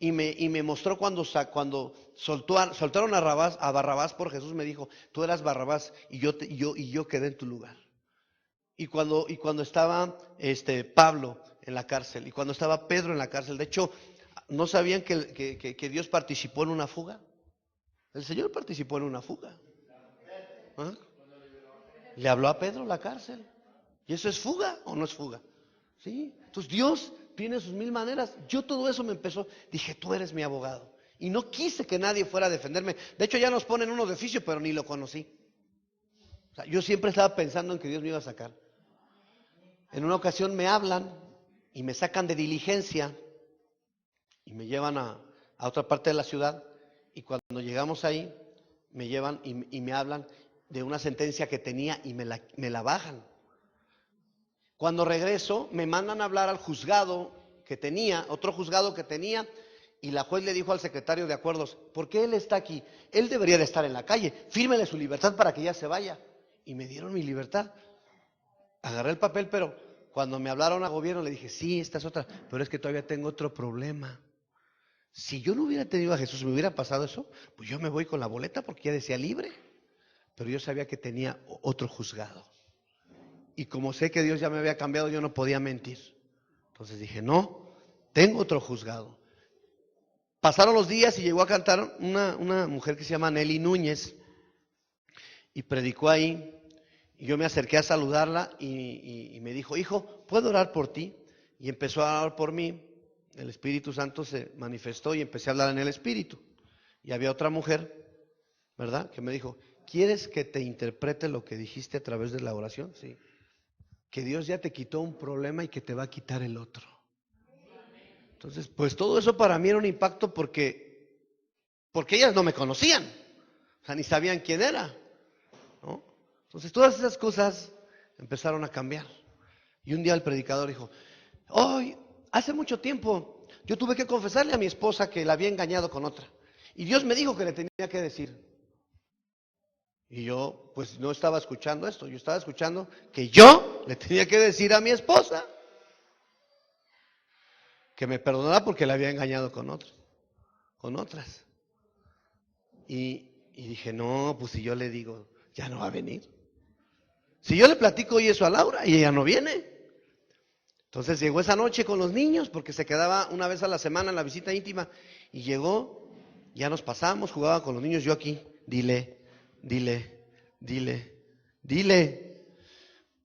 Y me mostró cuando soltaron a Barrabás por Jesús, me dijo, tú eras Barrabás y yo quedé en tu lugar. Y cuando estaba Pablo en la cárcel, y cuando estaba Pedro en la cárcel, de hecho, ¿no sabían que Dios participó en una fuga? El Señor participó en una fuga. ¿Ah? Le habló a Pedro en la cárcel. ¿Y eso es fuga o no es fuga? ¿Sí? Entonces Dios tiene sus mil maneras. Yo todo eso me empezó, dije, tú eres mi abogado. Y no quise que nadie fuera a defenderme. De hecho ya nos ponen unos de oficio, pero ni lo conocí. O sea, yo siempre estaba pensando en que Dios me iba a sacar. En una ocasión me hablan y me sacan de diligencia y me llevan a otra parte de la ciudad. Y cuando llegamos ahí, me llevan y me hablan de una sentencia que tenía y me la bajan. Cuando regreso, me mandan a hablar al juzgado que tenía, otro juzgado que tenía, y la juez le dijo al secretario de acuerdos, ¿por qué él está aquí? Él debería de estar en la calle, fírmele su libertad para que ya se vaya. Y me dieron mi libertad. Agarré el papel, pero cuando me hablaron a gobierno le dije, sí, esta es otra, pero es que todavía tengo otro problema. Si yo no hubiera tenido a Jesús, me hubiera pasado eso, pues yo me voy con la boleta porque ya decía libre. Pero yo sabía que tenía otro juzgado. Y como sé que Dios ya me había cambiado, yo no podía mentir. Entonces dije, no, tengo otro juzgado. Pasaron los días y llegó a cantar una mujer que se llama Nelly Núñez. Y predicó ahí. Y yo me acerqué a saludarla y me dijo, hijo, ¿puedo orar por ti? Y empezó a orar por mí. El Espíritu Santo se manifestó y empecé a hablar en el Espíritu. Y había otra mujer, ¿verdad? Que me dijo, ¿quieres que te interprete lo que dijiste a través de la oración? Sí. Que Dios ya te quitó un problema y que te va a quitar el otro. Entonces, pues todo eso para mí era un impacto porque ellas no me conocían, o sea, ni sabían quién era, ¿no? Entonces todas esas cosas empezaron a cambiar. Y un día el predicador dijo, hoy, hace mucho tiempo, yo tuve que confesarle a mi esposa que la había engañado con otra. Y Dios me dijo que le tenía que decir. Y yo, pues no estaba escuchando esto, yo estaba escuchando que yo le tenía que decir a mi esposa que me perdonara porque la había engañado con otras. Y dije, no, pues si yo le digo, ya no va a venir. Si yo le platico hoy eso a Laura y ella no viene. Entonces llegó esa noche con los niños porque se quedaba una vez a la semana en la visita íntima y llegó, ya nos pasamos, jugaba con los niños, yo aquí, dile.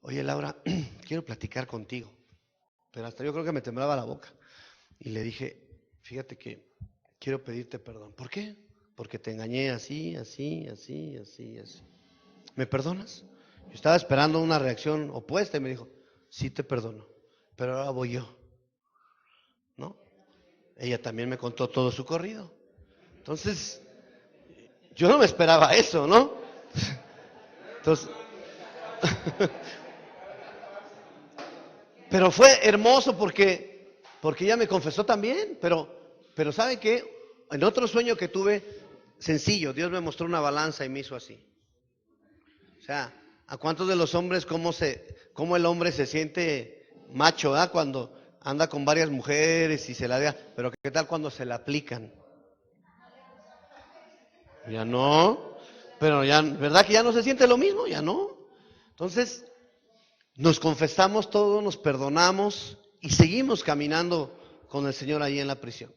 Oye Laura, quiero platicar contigo. Pero hasta yo creo que me temblaba la boca. Y le dije, fíjate que quiero pedirte perdón. ¿Por qué? Porque te engañé así. ¿Me perdonas? Yo estaba esperando una reacción opuesta y me dijo, sí te perdono, pero ahora voy yo. ¿No? Ella también me contó todo su corrido. Entonces, yo no me esperaba eso, ¿no? Entonces, pero fue hermoso porque ella me confesó también, pero ¿sabe qué? En otro sueño que tuve, sencillo, Dios me mostró una balanza y me hizo así. O sea, ¿a cuántos de los hombres cómo el hombre se siente macho, cuando anda con varias mujeres y se la deja, pero ¿qué tal cuando se la aplican? Ya no, pero ya, ¿verdad que ya no se siente lo mismo? Ya no. Entonces, nos confesamos todo, nos perdonamos y seguimos caminando con el Señor ahí en la prisión.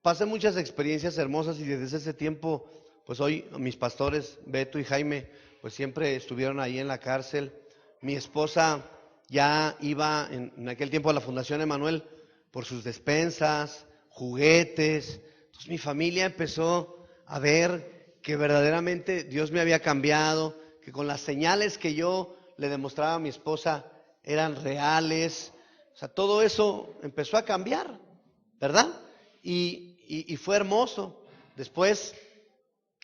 Pasé muchas experiencias hermosas y desde ese tiempo, pues hoy mis pastores, Beto y Jaime, pues siempre estuvieron ahí en la cárcel. Mi esposa ya iba en aquel tiempo a la Fundación Emanuel por sus despensas, juguetes. Entonces mi familia empezó a ver que verdaderamente Dios me había cambiado, que con las señales que yo le demostraba a mi esposa eran reales. O sea, todo eso empezó a cambiar, ¿verdad? Y fue hermoso. Después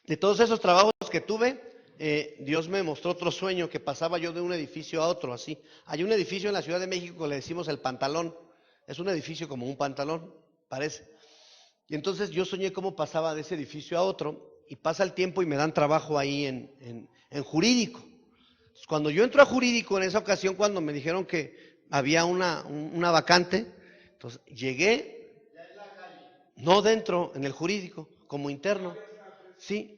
de todos esos trabajos que tuve, Dios me mostró otro sueño, que pasaba yo de un edificio a otro, así. Hay un edificio en la Ciudad de México que le decimos el Pantalón. Es un edificio como un pantalón, parece. Y entonces yo soñé cómo pasaba de ese edificio a otro, y pasa el tiempo y me dan trabajo ahí en jurídico. Entonces, cuando yo entro a jurídico en esa ocasión, cuando me dijeron que había una vacante, entonces llegué, no dentro, en el jurídico, como interno, sí,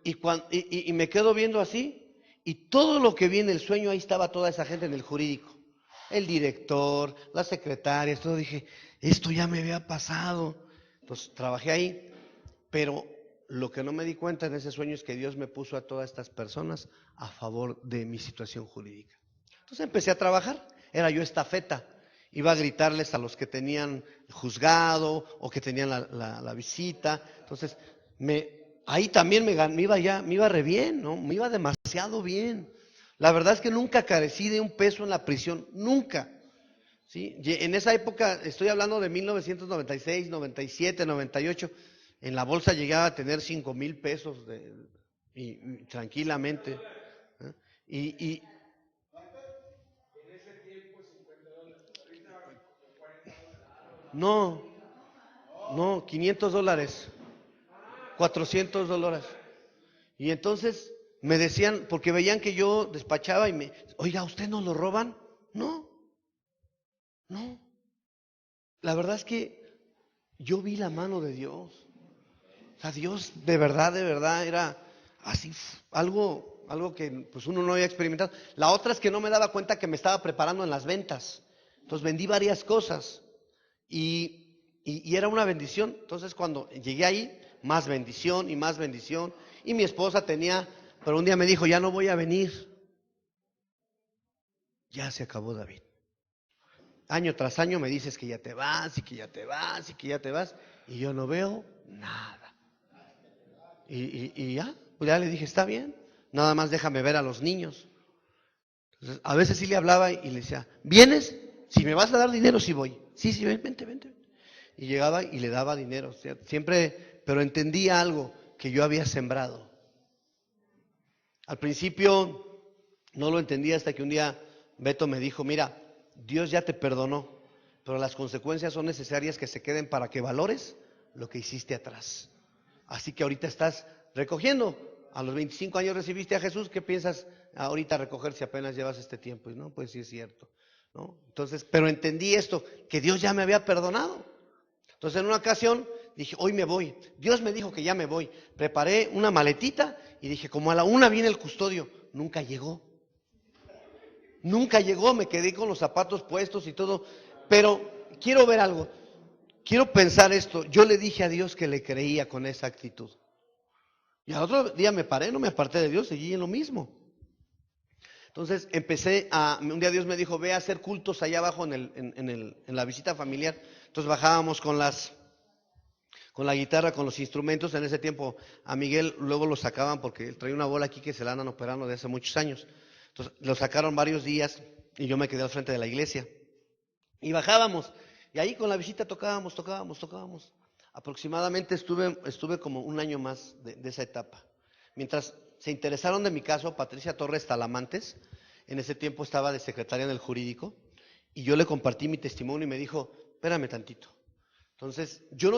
y me quedo viendo así, y todo lo que vi en el sueño, ahí estaba toda esa gente en el jurídico, el director, las secretarias, todo. Dije, esto ya me había pasado. Entonces trabajé ahí, pero lo que no me di cuenta en ese sueño es que Dios me puso a todas estas personas a favor de mi situación jurídica. Entonces empecé a trabajar, era yo estafeta, iba a gritarles a los que tenían juzgado o que tenían la visita. Entonces ahí también me iba re bien, ¿no? Me iba demasiado bien. La verdad es que nunca carecí de un peso en la prisión, nunca. ¿Sí? En esa época, estoy hablando de 1996, 97, 98, en la bolsa llegaba a tener 5,000 pesos y tranquilamente. ¿Eh? Y no, no, $500, $400. Y entonces me decían, porque veían que yo despachaba y oiga, ¿usted no lo roban? No, no. La verdad es que yo vi la mano de Dios. O sea, Dios de verdad era así, algo que pues uno no había experimentado. La otra es que no me daba cuenta que me estaba preparando en las ventas. Entonces vendí varias cosas y era una bendición. Entonces cuando llegué ahí, más bendición y más bendición. Y mi esposa pero un día me dijo, ya no voy a venir. Ya se acabó, David. Año tras año me dices que ya te vas y que ya te vas y que ya te vas. Y yo no veo nada. Y ya, pues ya le dije, está bien, nada más déjame ver a los niños. Entonces, a veces sí le hablaba y le decía, ¿vienes? Si me vas a dar dinero, sí voy. Sí, vente. Y llegaba y le daba dinero. O sea, siempre, pero entendía algo que yo había sembrado. Al principio no lo entendía hasta que un día Beto me dijo, mira, Dios ya te perdonó, pero las consecuencias son necesarias que se queden para que valores lo que hiciste atrás. Así que ahorita estás recogiendo. A los 25 años recibiste a Jesús. ¿Qué piensas ahorita recoger si apenas llevas este tiempo? Y no, pues sí es cierto, ¿no? Entonces, pero entendí esto, que Dios ya me había perdonado. Entonces en una ocasión dije, hoy me voy. Dios me dijo que ya me voy. Preparé una maletita y dije, como a la 1 viene el custodio. Nunca llegó. Me quedé con los zapatos puestos y todo. Pero quiero ver algo. Quiero pensar esto, yo le dije a Dios que le creía con esa actitud. Y al otro día me paré, no me aparté de Dios, seguí en lo mismo. Entonces un día Dios me dijo, ve a hacer cultos allá abajo en la visita familiar. Entonces bajábamos con la guitarra, con los instrumentos. En ese tiempo a Miguel luego lo sacaban porque él traía una bola aquí que se la andan operando de hace muchos años. Entonces lo sacaron varios días y yo me quedé al frente de la iglesia. Y bajábamos. Y ahí con la visita tocábamos. Aproximadamente estuve como un año más de esa etapa. Mientras se interesaron de mi caso, Patricia Torres Talamantes, en ese tiempo estaba de secretaria en el jurídico, y yo le compartí mi testimonio y me dijo, espérame tantito. Entonces, yo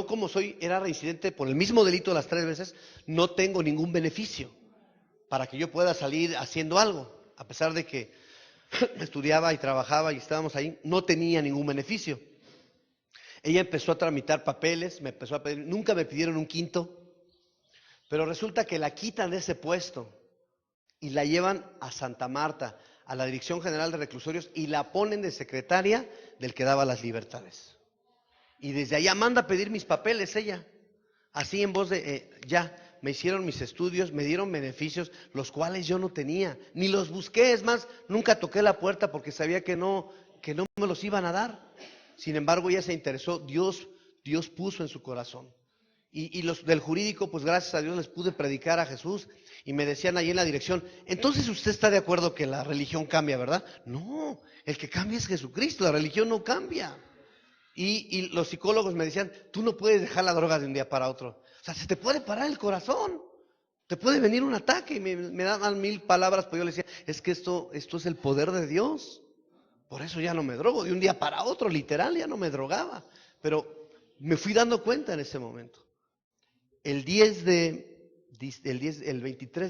como era reincidente por el mismo delito las 3 veces, no tengo ningún beneficio para que yo pueda salir haciendo algo, a pesar de que estudiaba y trabajaba y estábamos ahí, no tenía ningún beneficio. Ella empezó a tramitar papeles, me empezó a pedir, nunca me pidieron un quinto, pero resulta que la quitan de ese puesto y la llevan a Santa Marta, a la Dirección General de Reclusorios, y la ponen de secretaria del que daba las libertades. Y desde allá manda a pedir mis papeles ella, así en voz de, ya, me hicieron mis estudios, me dieron beneficios, los cuales yo no tenía, ni los busqué, es más, nunca toqué la puerta porque sabía que no me los iban a dar. Sin embargo, ella se interesó, Dios puso en su corazón. Y los del jurídico, pues gracias a Dios les pude predicar a Jesús y me decían ahí en la dirección, entonces usted está de acuerdo que la religión cambia, ¿verdad? No, el que cambia es Jesucristo, la religión no cambia. Y los psicólogos me decían, tú no puedes dejar la droga de un día para otro. O sea, se te puede parar el corazón, te puede venir un ataque. Y me daban 1000 palabras, pero yo le decía, es que esto es el poder de Dios. Por eso ya no me drogo, de un día para otro, literal, ya no me drogaba. Pero me fui dando cuenta en ese momento. El 23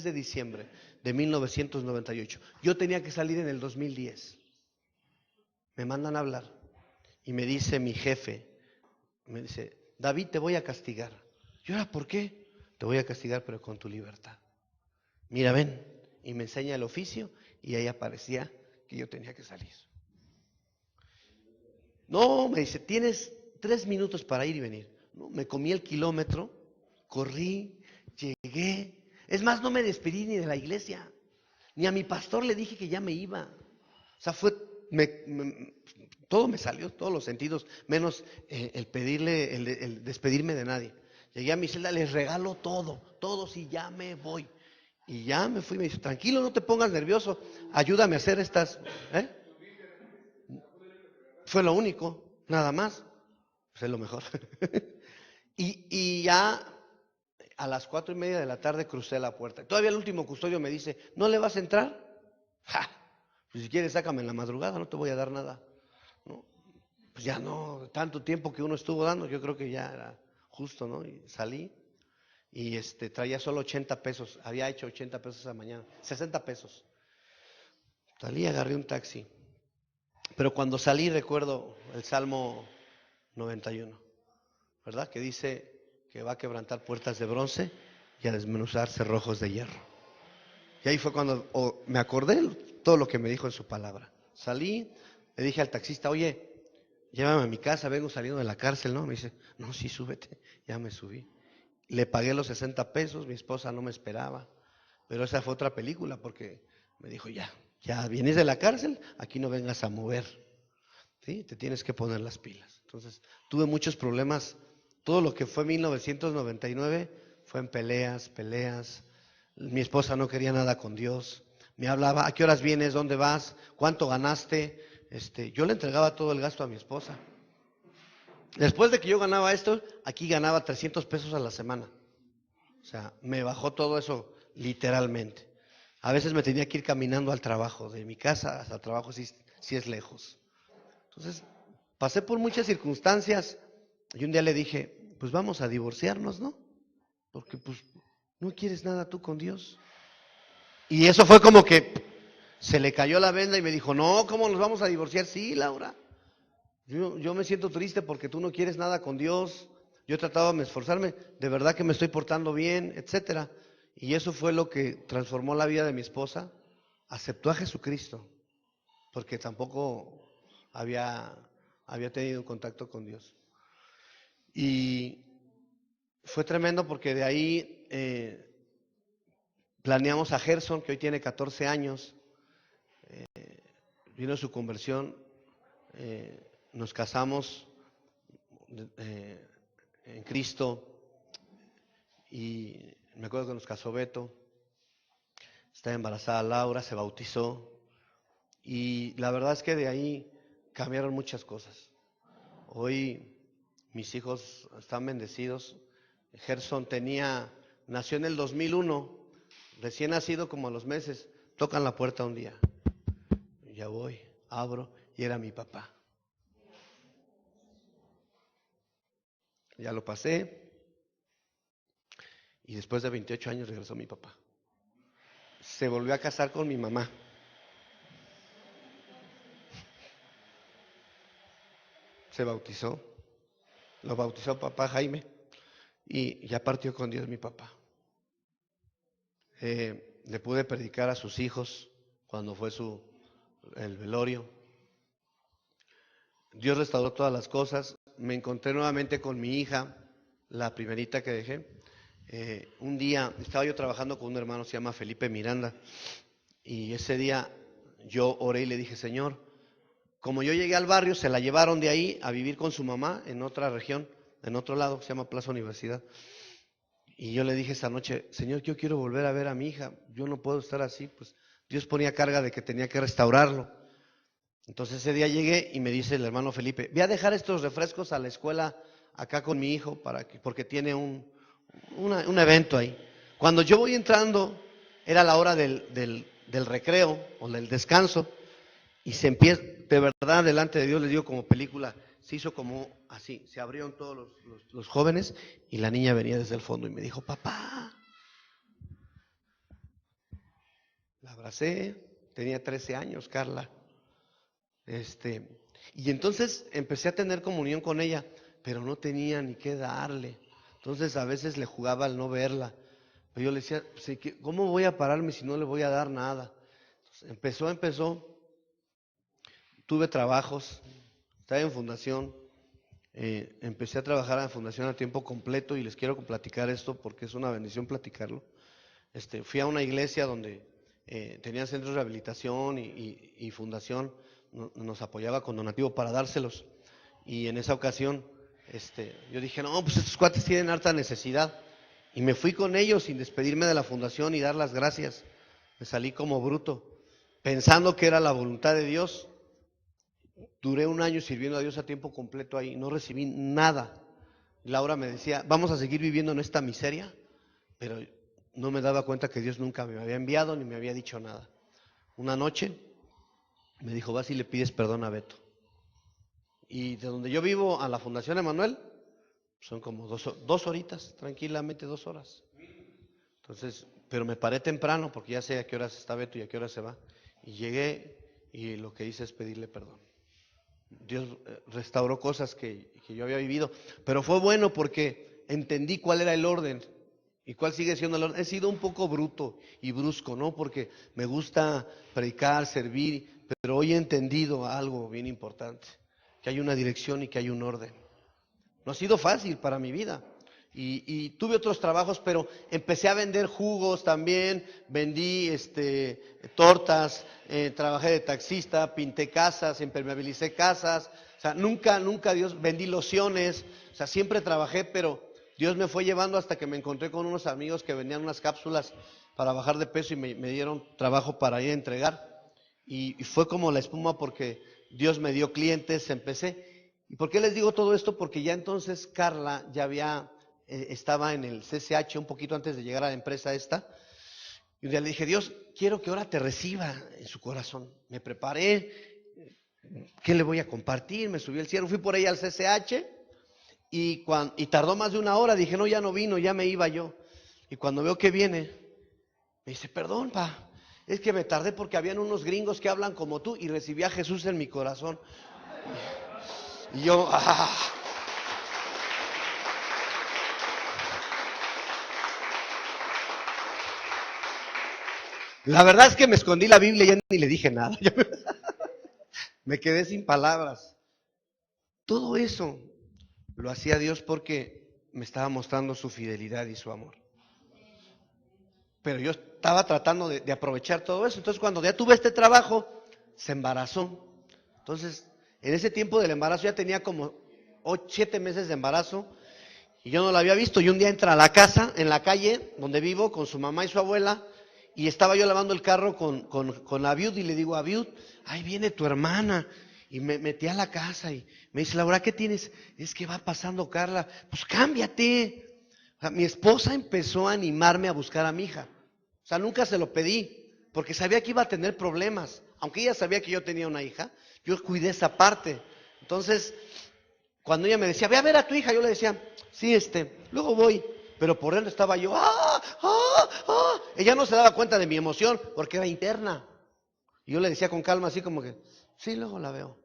de diciembre de 1998, yo tenía que salir en el 2010. Me mandan a hablar y me dice mi jefe, me dice, David, te voy a castigar. ¿Y ahora por qué? Te voy a castigar, pero con tu libertad. Mira, ven. Y me enseña el oficio y ahí aparecía que yo tenía que salir. No, me dice, tienes 3 minutos para ir y venir. No, me comí el kilómetro, corrí, llegué. Es más, no me despedí ni de la iglesia, ni a mi pastor le dije que ya me iba. O sea, todo me salió, todos los sentidos, menos el pedirle, el despedirme de nadie. Llegué a mi celda, les regalo todo, y ya me voy. Y ya me fui, me dice, tranquilo, no te pongas nervioso, ayúdame a hacer estas. Fue lo único, nada más. Pues es lo mejor. y ya a las 4:30 de la tarde crucé la puerta. Todavía el último custodio me dice, ¿no le vas a entrar? ¡Ja! Pues si quieres sácame en la madrugada, no te voy a dar nada. ¿No? Pues ya no, tanto tiempo que uno estuvo dando, yo creo que ya era justo, ¿no? Y salí y traía solo 80 pesos, había hecho 80 pesos esa mañana, 60 pesos. Salí, agarré un taxi. Pero cuando salí recuerdo el Salmo 91, ¿verdad? Que dice que va a quebrantar puertas de bronce y a desmenuzar cerrojos de hierro. Y ahí fue cuando me acordé todo lo que me dijo en su palabra. Salí, le dije al taxista, oye, llévame a mi casa, vengo saliendo de la cárcel, ¿no? Me dice, no, sí, súbete. Ya me subí. Le pagué los 60 pesos, mi esposa no me esperaba. Pero esa fue otra película porque me dijo, ya vienes de la cárcel, aquí no vengas a mover. ¿Sí? Te tienes que poner las pilas. Entonces, tuve muchos problemas. Todo lo que fue 1999 fue en peleas. Mi esposa no quería nada con Dios. Me hablaba, ¿a qué horas vienes? ¿Dónde vas? ¿Cuánto ganaste? Yo le entregaba todo el gasto a mi esposa. Después de que yo ganaba esto, aquí ganaba 300 pesos a la semana. O sea, me bajó todo eso literalmente. A veces me tenía que ir caminando al trabajo. De mi casa hasta el trabajo sí es lejos. Entonces, pasé por muchas circunstancias y un día le dije, pues vamos a divorciarnos, ¿no? Porque pues no quieres nada tú con Dios. Y eso fue como que se le cayó la venda y me dijo, no, ¿cómo nos vamos a divorciar? Sí, Laura, yo me siento triste porque tú no quieres nada con Dios. Yo he tratado de esforzarme, de verdad que me estoy portando bien, etcétera. Y eso fue lo que transformó la vida de mi esposa. Aceptó a Jesucristo, porque tampoco había tenido contacto con Dios. Y fue tremendo porque de ahí planeamos a Gerson, que hoy tiene 14 años. Vino su conversión, nos casamos en Cristo y me acuerdo que nos casó Beto. Está embarazada Laura, se bautizó. Y la verdad es que de ahí cambiaron muchas cosas. Hoy mis hijos están bendecidos. Gerson nació en el 2001, recién nacido como a los meses, tocan la puerta un día. Ya voy, abro y era mi papá. Ya lo pasé y después de 28 años regresó mi papá. Se volvió a casar con mi mamá. se bautizó, lo bautizó papá Jaime y ya partió con Dios mi papá. Le pude predicar a sus hijos cuando fue el velorio. Dios restauró todas las cosas. Me encontré nuevamente con mi hija, la primerita que dejé. Un día estaba yo trabajando con un hermano, se llama Felipe Miranda, y ese día yo oré y le dije, Señor, como yo llegué al barrio, se la llevaron de ahí a vivir con su mamá en otra región, en otro lado, se llama Plaza Universidad. Y yo le dije esa noche, Señor, yo quiero volver a ver a mi hija, yo no puedo estar así, pues Dios ponía carga de que tenía que restaurarlo. Entonces ese día llegué y me dice el hermano Felipe, voy a dejar estos refrescos a la escuela acá con mi hijo porque tiene un evento ahí. Cuando yo voy entrando, era la hora del recreo o del descanso, y se empieza, de verdad, delante de Dios, les digo como película, se hizo como así, se abrieron todos los jóvenes y la niña venía desde el fondo y me dijo, papá. La abracé, tenía 13 años, Carla. Y entonces empecé a tener comunión con ella, pero no tenía ni qué darle. Entonces a veces le jugaba al no verla. Pero yo le decía, ¿cómo voy a pararme si no le voy a dar nada? Entonces, empezó. Tuve trabajos, estaba en fundación. Empecé a trabajar en fundación a tiempo completo y les quiero platicar esto porque es una bendición platicarlo. Fui a una iglesia donde tenían centros de rehabilitación y fundación. Nos apoyaba con donativo para dárselos, y en esa ocasión yo dije, no, pues estos cuates tienen harta necesidad, y me fui con ellos sin despedirme de la fundación y dar las gracias. Me salí como bruto, pensando que era la voluntad de Dios. Duré un año sirviendo a Dios a tiempo completo ahí, no recibí nada. Laura me decía, vamos a seguir viviendo en esta miseria, pero no me daba cuenta que Dios nunca me había enviado ni me había dicho nada. Una noche me dijo, vas y le pides perdón a Beto. Y de donde yo vivo a la Fundación Emanuel, son como dos horitas, tranquilamente 2 horas. Entonces, pero me paré temprano porque ya sé a qué horas está Beto y a qué hora se va. Y llegué y lo que hice es pedirle perdón. Dios restauró cosas que yo había vivido, pero fue bueno porque entendí cuál era el orden. ¿Y cuál sigue siendo el orden? He sido un poco bruto y brusco, ¿no? Porque me gusta predicar, servir, pero hoy he entendido algo bien importante, que hay una dirección y que hay un orden. No ha sido fácil para mi vida. Y tuve otros trabajos, pero empecé a vender jugos también, vendí tortas, trabajé de taxista, pinté casas, impermeabilicé casas. O sea, nunca Dios, vendí lociones, o sea, siempre trabajé, pero Dios me fue llevando hasta que me encontré con unos amigos que vendían unas cápsulas para bajar de peso y me dieron trabajo para ir a entregar. Y fue como la espuma porque Dios me dio clientes, empecé. ¿Y por qué les digo todo esto? Porque ya entonces Carla ya estaba en el CCH un poquito antes de llegar a la empresa esta. Y un día le dije, Dios, quiero que ahora te reciba en su corazón. Me preparé, ¿qué le voy a compartir? Me subí al cielo, fui por ella al CCH. Y tardó más de 1 hora, dije, no, ya no vino, ya me iba yo. Y cuando veo que viene, me dice, perdón, pa, es que me tardé porque habían unos gringos que hablan como tú y recibí a Jesús en mi corazón. Y yo, La verdad es que me escondí la Biblia y ya ni le dije nada. Me quedé sin palabras. Todo eso lo hacía Dios porque me estaba mostrando su fidelidad y su amor. Pero yo estaba tratando de aprovechar todo eso. Entonces cuando ya tuve este trabajo, se embarazó. Entonces, en ese tiempo del embarazo ya tenía como 7 meses de embarazo y yo no la había visto. Y un día entra a la casa, en la calle donde vivo, con su mamá y su abuela, y estaba yo lavando el carro con Abiud y le digo, Abiud, ahí viene tu hermana. Y me metí a la casa y me dice, Laura, ¿qué tienes? Es que va pasando Carla. Pues cámbiate. O sea, mi esposa empezó a animarme a buscar a mi hija. O sea, nunca se lo pedí, porque sabía que iba a tener problemas. Aunque ella sabía que yo tenía una hija, yo cuidé esa parte. Entonces, cuando ella me decía, ve a ver a tu hija, yo le decía, sí, luego voy. Pero por dentro estaba yo, Ella no se daba cuenta de mi emoción, porque era interna. Y yo le decía con calma, así como que, sí, luego la veo.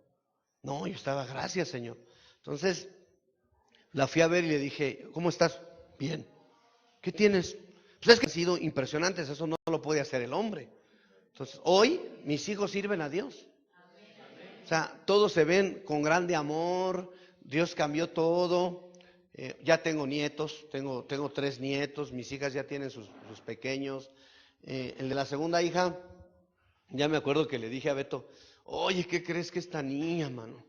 No, yo estaba, gracias, Señor. Entonces, la fui a ver y le dije, ¿cómo estás? Bien. ¿Qué tienes? Pues es que han sido impresionantes, eso no lo puede hacer el hombre. Entonces, hoy mis hijos sirven a Dios. O sea, todos se ven con grande amor, Dios cambió todo. Ya tengo nietos, tengo 3 nietos, mis hijas ya tienen sus pequeños. El de la segunda hija, ya me acuerdo que le dije a Beto, oye, ¿qué crees que esta niña, mano?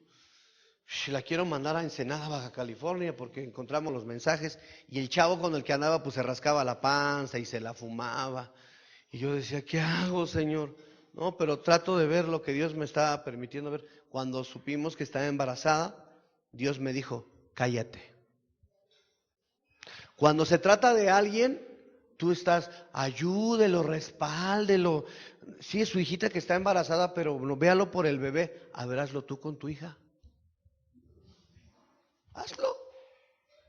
La quiero mandar a Ensenada, Baja California, porque encontramos los mensajes y el chavo con el que andaba pues se rascaba la panza y se la fumaba. Y yo decía, ¿qué hago, Señor? No, pero trato de ver lo que Dios me está permitiendo ver. Cuando supimos que estaba embarazada, Dios me dijo, cállate. Cuando se trata de alguien, tú estás, ayúdelo, respáldelo. Sí, es su hijita que está embarazada, pero no, véalo por el bebé. A ver, hazlo tú con tu hija. Hazlo.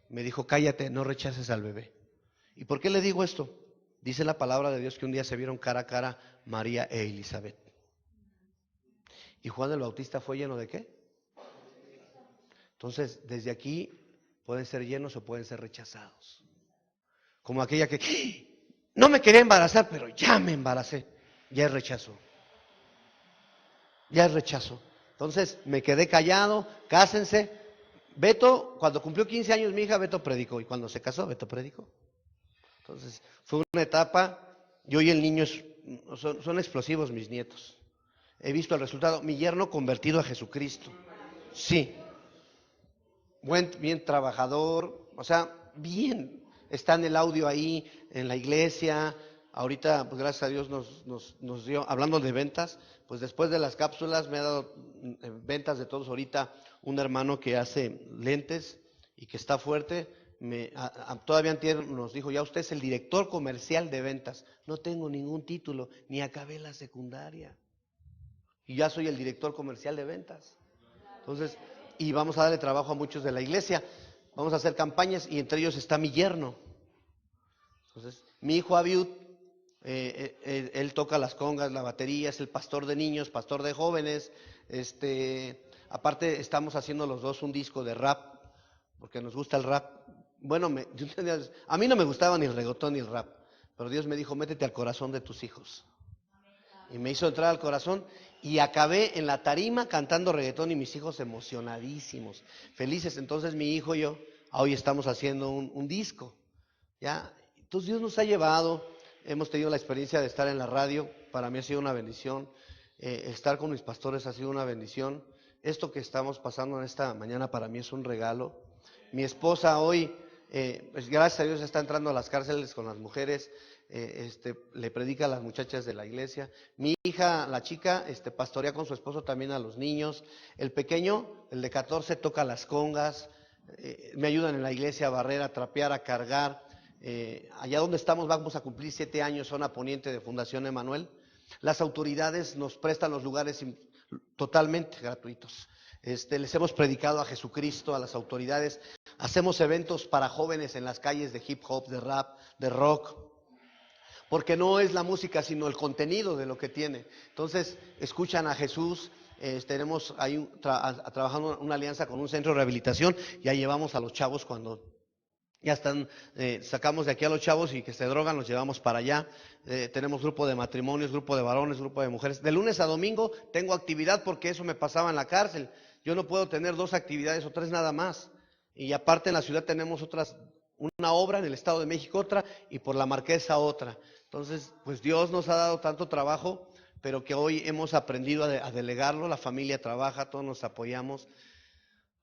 Me dijo, cállate, no rechaces al bebé. ¿Y por qué le digo esto? Dice la palabra de Dios que un día se vieron cara a cara María e Elizabeth. ¿Y Juan el Bautista fue lleno de qué? Entonces, desde aquí pueden ser llenos o pueden ser rechazados. Como aquella que no me quería embarazar, pero ya me embaracé. Ya es rechazo. Ya es rechazo. Entonces, me quedé callado, cásense. Beto, cuando cumplió 15 años mi hija, Beto predicó. Y cuando se casó, Beto predicó. Entonces, fue una etapa. Y hoy el niño son explosivos mis nietos. He visto el resultado. Mi yerno convertido a Jesucristo. Sí. Bien trabajador. O sea, bien. Está en el audio ahí, en la iglesia. Ahorita, pues gracias a Dios nos dio, hablando de ventas, pues después de las cápsulas me ha dado ventas de todos ahorita un hermano que hace lentes y que está fuerte. Todavía antier nos dijo, ya usted es el director comercial de ventas. No tengo ningún título, ni acabé la secundaria. Y ya soy el director comercial de ventas. Entonces, y vamos a darle trabajo a muchos de la iglesia. Vamos a hacer campañas y entre ellos está mi yerno. Entonces, mi hijo Abiud, él toca las congas, la batería, es el pastor de niños, pastor de jóvenes. Aparte estamos haciendo los dos un disco de rap, porque nos gusta el rap. Bueno, a mí no me gustaba ni el reggaetón ni el rap, pero Dios me dijo, métete al corazón de tus hijos. Y me hizo entrar al corazón y acabé en la tarima cantando reggaetón y mis hijos emocionadísimos, felices. Entonces mi hijo y yo, hoy estamos haciendo un disco, ¿ya? Entonces Dios nos ha llevado, hemos tenido la experiencia de estar en la radio, para mí ha sido una bendición, estar con mis pastores ha sido una bendición. Esto que estamos pasando en esta mañana para mí es un regalo. Mi esposa hoy, pues gracias a Dios está entrando a las cárceles con las mujeres, le predica a las muchachas de la iglesia. Mi hija, la chica, pastorea con su esposo también a los niños. El pequeño, el de 14, toca las congas, me ayudan en la iglesia a barrer, a trapear, a cargar. Allá donde estamos vamos a cumplir 7 años, zona poniente de Fundación Emanuel. Las autoridades nos prestan los lugares totalmente gratuitos. Les hemos predicado a Jesucristo, a las autoridades. Hacemos eventos para jóvenes en las calles de hip hop, de rap, de rock. Porque no es la música, sino el contenido de lo que tiene. Entonces, escuchan a Jesús. Tenemos ahí trabajando una alianza con un centro de rehabilitación. Ya llevamos a los chavos cuando ya están, sacamos de aquí a los chavos y que se drogan, los llevamos para allá. Tenemos grupo de matrimonios, grupo de varones, grupo de mujeres. De lunes a domingo tengo actividad porque eso me pasaba en la cárcel. Yo no puedo tener 2 actividades o 3 nada más. Y aparte en la ciudad tenemos otras, una obra, en el Estado de México otra y por la Marquesa otra. Entonces, pues Dios nos ha dado tanto trabajo, pero que hoy hemos aprendido a delegarlo. La familia trabaja, todos nos apoyamos.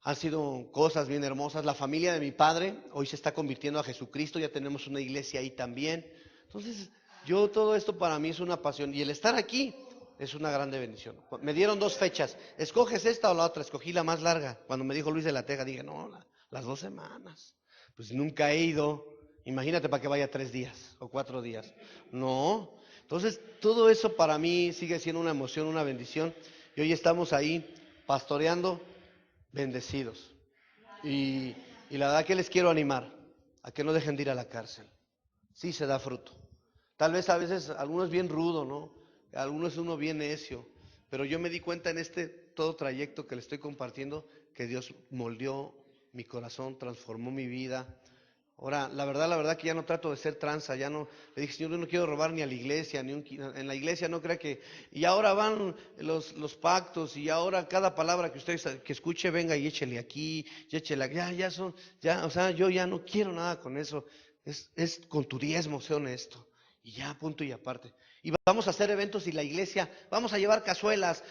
Han sido cosas bien hermosas. La familia de mi padre hoy se está convirtiendo a Jesucristo, ya tenemos una iglesia ahí también. Entonces, todo esto para mí es una pasión y el estar aquí es una grande bendición. Me dieron 2 fechas, ¿escoges esta o la otra? Escogí la más larga. Cuando me dijo Luis de la Teja, dije, no, las 2 semanas. Pues nunca he ido, imagínate para que vaya 3 días o 4 días. No, entonces todo eso para mí sigue siendo una emoción, una bendición. Y hoy estamos ahí pastoreando, bendecidos. Y la verdad que les quiero animar a que no dejen de ir a la cárcel. Sí se da fruto. Tal vez a veces algunos bien rudo, ¿no? Algunos uno bien necio. Pero yo me di cuenta en todo trayecto que le estoy compartiendo que Dios moldeó mi corazón, transformó mi vida. Ahora, la verdad que ya no trato de ser tranza, ya no, le dije, Señor, yo no quiero robar ni a la iglesia, en la iglesia no crea que, y ahora van los pactos, y ahora cada palabra que usted que escuche, venga y échele aquí, y échele aquí, o sea, yo ya no quiero nada con eso, es con tu diezmo, sé honesto, y ya, punto y aparte. Y vamos a hacer eventos y la iglesia, vamos a llevar cazuelas,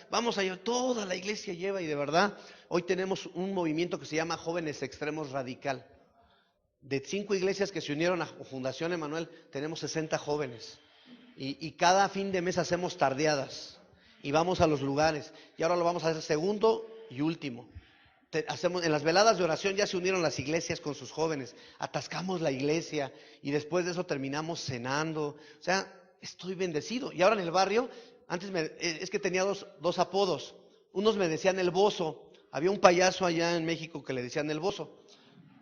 toda la iglesia lleva, y de verdad, hoy tenemos un movimiento que se llama Jóvenes Extremos Radical. De 5 iglesias que se unieron a Fundación Emanuel, tenemos 60 jóvenes. Y cada fin de mes hacemos tardeadas. Y vamos a los lugares. Y ahora lo vamos a hacer segundo y último. En las veladas de oración ya se unieron las iglesias con sus jóvenes. Atascamos la iglesia. Y después de eso terminamos cenando. O sea, estoy bendecido. Y ahora en el barrio, antes es que tenía dos apodos. Unos me decían el Bozo. Había un payaso allá en México que le decían el Bozo,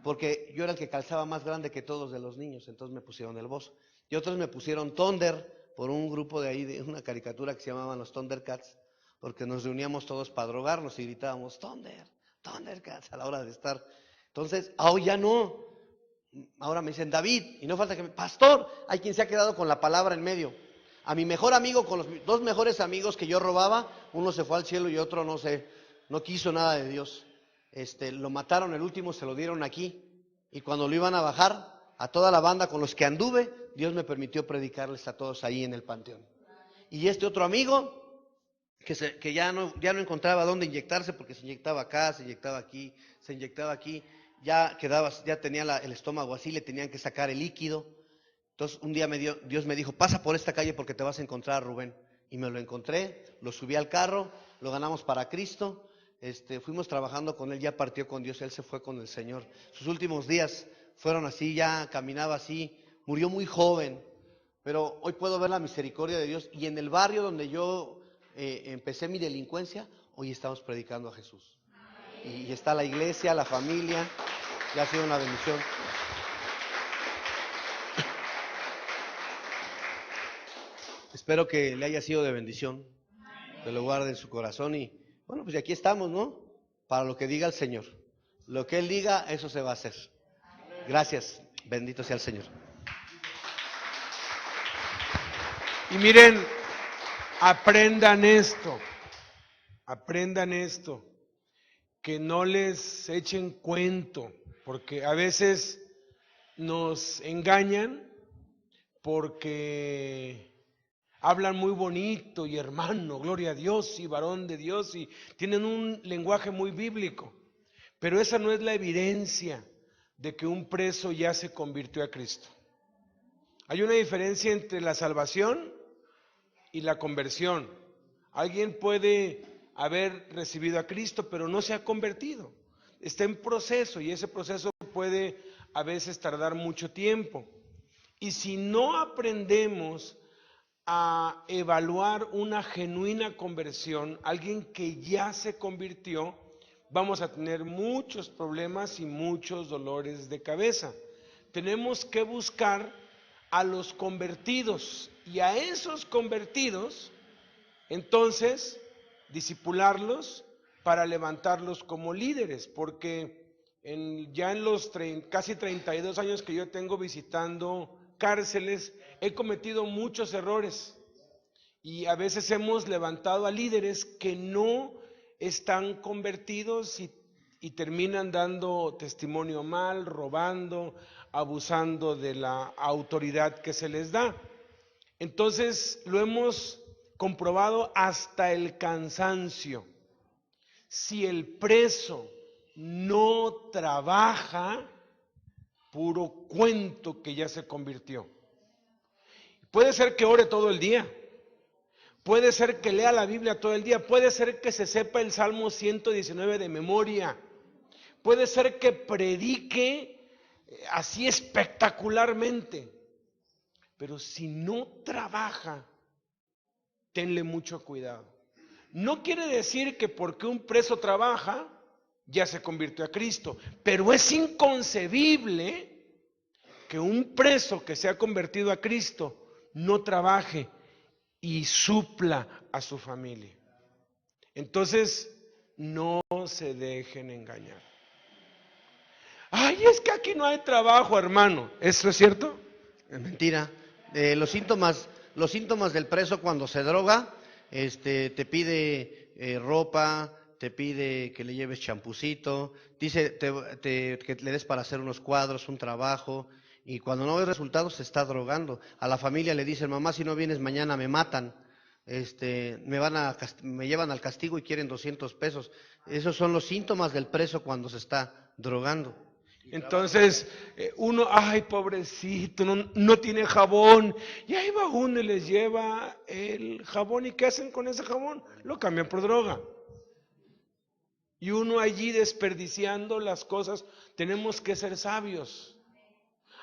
porque yo era el que calzaba más grande que todos de los niños, entonces me pusieron el Bozo. Y otros me pusieron Thunder, por un grupo de ahí, de una caricatura que se llamaban los Thundercats, porque nos reuníamos todos para drogarnos y gritábamos Thundercats a la hora de estar. Entonces, ahora ya no, ahora me dicen David, y no falta pastor, hay quien se ha quedado con la palabra en medio. A mi mejor amigo, con los 2 mejores amigos que yo robaba, uno se fue al cielo y otro no sé, no quiso nada de Dios. Lo mataron, el último se lo dieron aquí, y cuando lo iban a bajar, a toda la banda con los que anduve, Dios me permitió predicarles a todos ahí en el panteón. Y este otro amigo, que ya no encontraba dónde inyectarse, porque se inyectaba acá, se inyectaba aquí, ya tenía el estómago así, le tenían que sacar el líquido. Entonces un día Dios me dijo, pasa por esta calle porque te vas a encontrar a Rubén. Y me lo encontré, lo subí al carro, lo ganamos para Cristo. Fuimos trabajando con él, ya partió con Dios, él se fue con el Señor. Sus últimos días fueron así, ya caminaba así, murió muy joven, pero hoy puedo ver la misericordia de Dios. Y en el barrio donde yo empecé mi delincuencia, hoy estamos predicando a Jesús. Y está la iglesia, la familia, ya ha sido una bendición. Espero que le haya sido de bendición, que lo guarde en su corazón y bueno, pues aquí estamos, ¿no? Para lo que diga el Señor. Lo que Él diga, eso se va a hacer. Gracias. Bendito sea el Señor. Y miren, aprendan esto, que no les echen cuento, porque a veces nos engañan porque hablan muy bonito y hermano, gloria a Dios y varón de Dios y tienen un lenguaje muy bíblico, pero esa no es la evidencia de que un preso ya se convirtió a Cristo. Hay una diferencia entre la salvación y la conversión. Alguien puede haber recibido a Cristo, pero no se ha convertido. Está en proceso y ese proceso puede a veces tardar mucho tiempo. Y si no aprendemos a evaluar una genuina conversión, alguien que ya se convirtió, vamos a tener muchos problemas y muchos dolores de cabeza. Tenemos que buscar a los convertidos y a esos convertidos, entonces, discipularlos para levantarlos como líderes, porque ya en los casi 32 años que yo tengo visitando cárceles, he cometido muchos errores y a veces hemos levantado a líderes que no están convertidos y terminan dando testimonio mal, robando, abusando de la autoridad que se les da. Entonces lo hemos comprobado hasta el cansancio. Si el preso no trabaja, puro cuento que ya se convirtió. Puede ser que ore todo el día, puede ser que lea la Biblia todo el día, puede ser que se sepa el Salmo 119 de memoria, puede ser que predique así espectacularmente, pero si no trabaja, tenle mucho cuidado. No quiere decir que porque un preso trabaja, ya se convirtió a Cristo, pero es inconcebible que un preso que se ha convertido a Cristo no trabaje y supla a su familia. Entonces, no se dejen engañar. Ay, es que aquí no hay trabajo, hermano. ¿Eso es cierto? Es mentira. Los síntomas del preso cuando se droga, te pide ropa, te pide que le lleves champucito, dice que le des para hacer unos cuadros, un trabajo, y cuando no ve resultados se está drogando. A la familia le dicen, mamá, si no vienes mañana me matan, me llevan al castigo y quieren 200 pesos. Esos son los síntomas del preso cuando se está drogando. Entonces, uno, ay, pobrecito, no tiene jabón. Y ahí va uno y les lleva el jabón. ¿Y qué hacen con ese jabón? Lo cambian por droga. Y uno allí desperdiciando las cosas. Tenemos que ser sabios.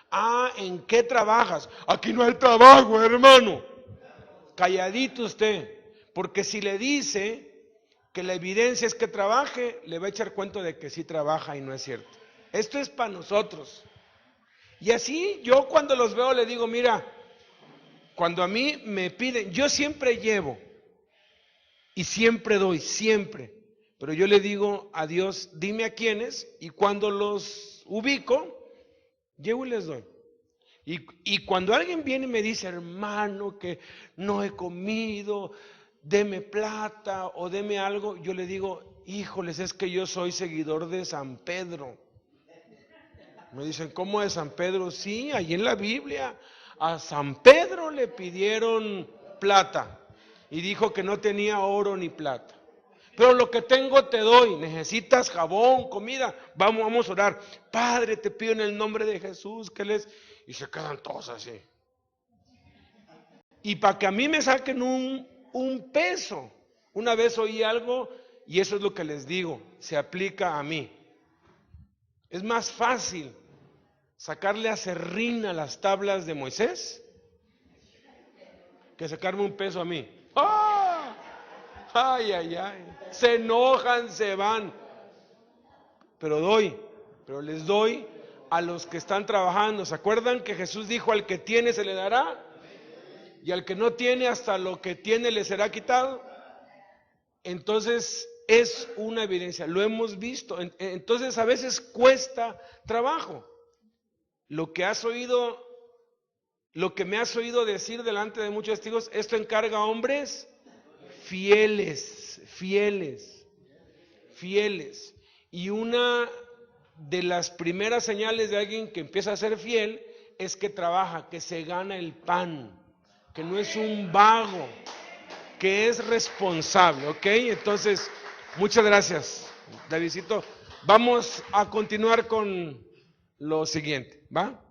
Ah, ¿en qué trabajas? Aquí no hay trabajo, hermano. Calladito usted. Porque si le dice que la evidencia es que trabaje, le va a echar cuento de que sí trabaja y no es cierto. Esto es para nosotros. Y así yo cuando los veo le digo, mira, cuando a mí me piden, yo siempre llevo y siempre doy, siempre. Pero yo le digo a Dios, dime a quiénes, y cuando los ubico, llevo y les doy. Y cuando alguien viene y me dice, hermano, que no he comido, deme plata o deme algo, yo le digo, híjoles, es que yo soy seguidor de San Pedro. Me dicen, ¿cómo de San Pedro? Sí, ahí en la Biblia a San Pedro le pidieron plata y dijo que no tenía oro ni plata. Pero lo que tengo te doy. Necesitas jabón, comida. Vamos a orar. Padre, te pido en el nombre de Jesús que les... Y se quedan todos así. Y para que a mí me saquen un peso. Una vez oí algo y eso es lo que les digo. Se aplica a mí. Es más fácil sacarle a serrín a las tablas de Moisés que sacarme un peso a mí. ¡Ah! ¡Ay, ay, ay! Se enojan, se van. Pero les doy a los que están trabajando. ¿Se acuerdan que Jesús dijo, al que tiene se le dará? Y al que no tiene, hasta lo que tiene le será quitado. Entonces, es una evidencia, lo hemos visto. Entonces, a veces cuesta trabajo. Lo que me has oído decir delante de muchos testigos, esto encarga a hombres fieles. Y una de las primeras señales de alguien que empieza a ser fiel es que trabaja, que se gana el pan, que no es un vago, que es responsable, ¿ok? Entonces, muchas gracias, Davidcito. Vamos a continuar con lo siguiente, ¿va?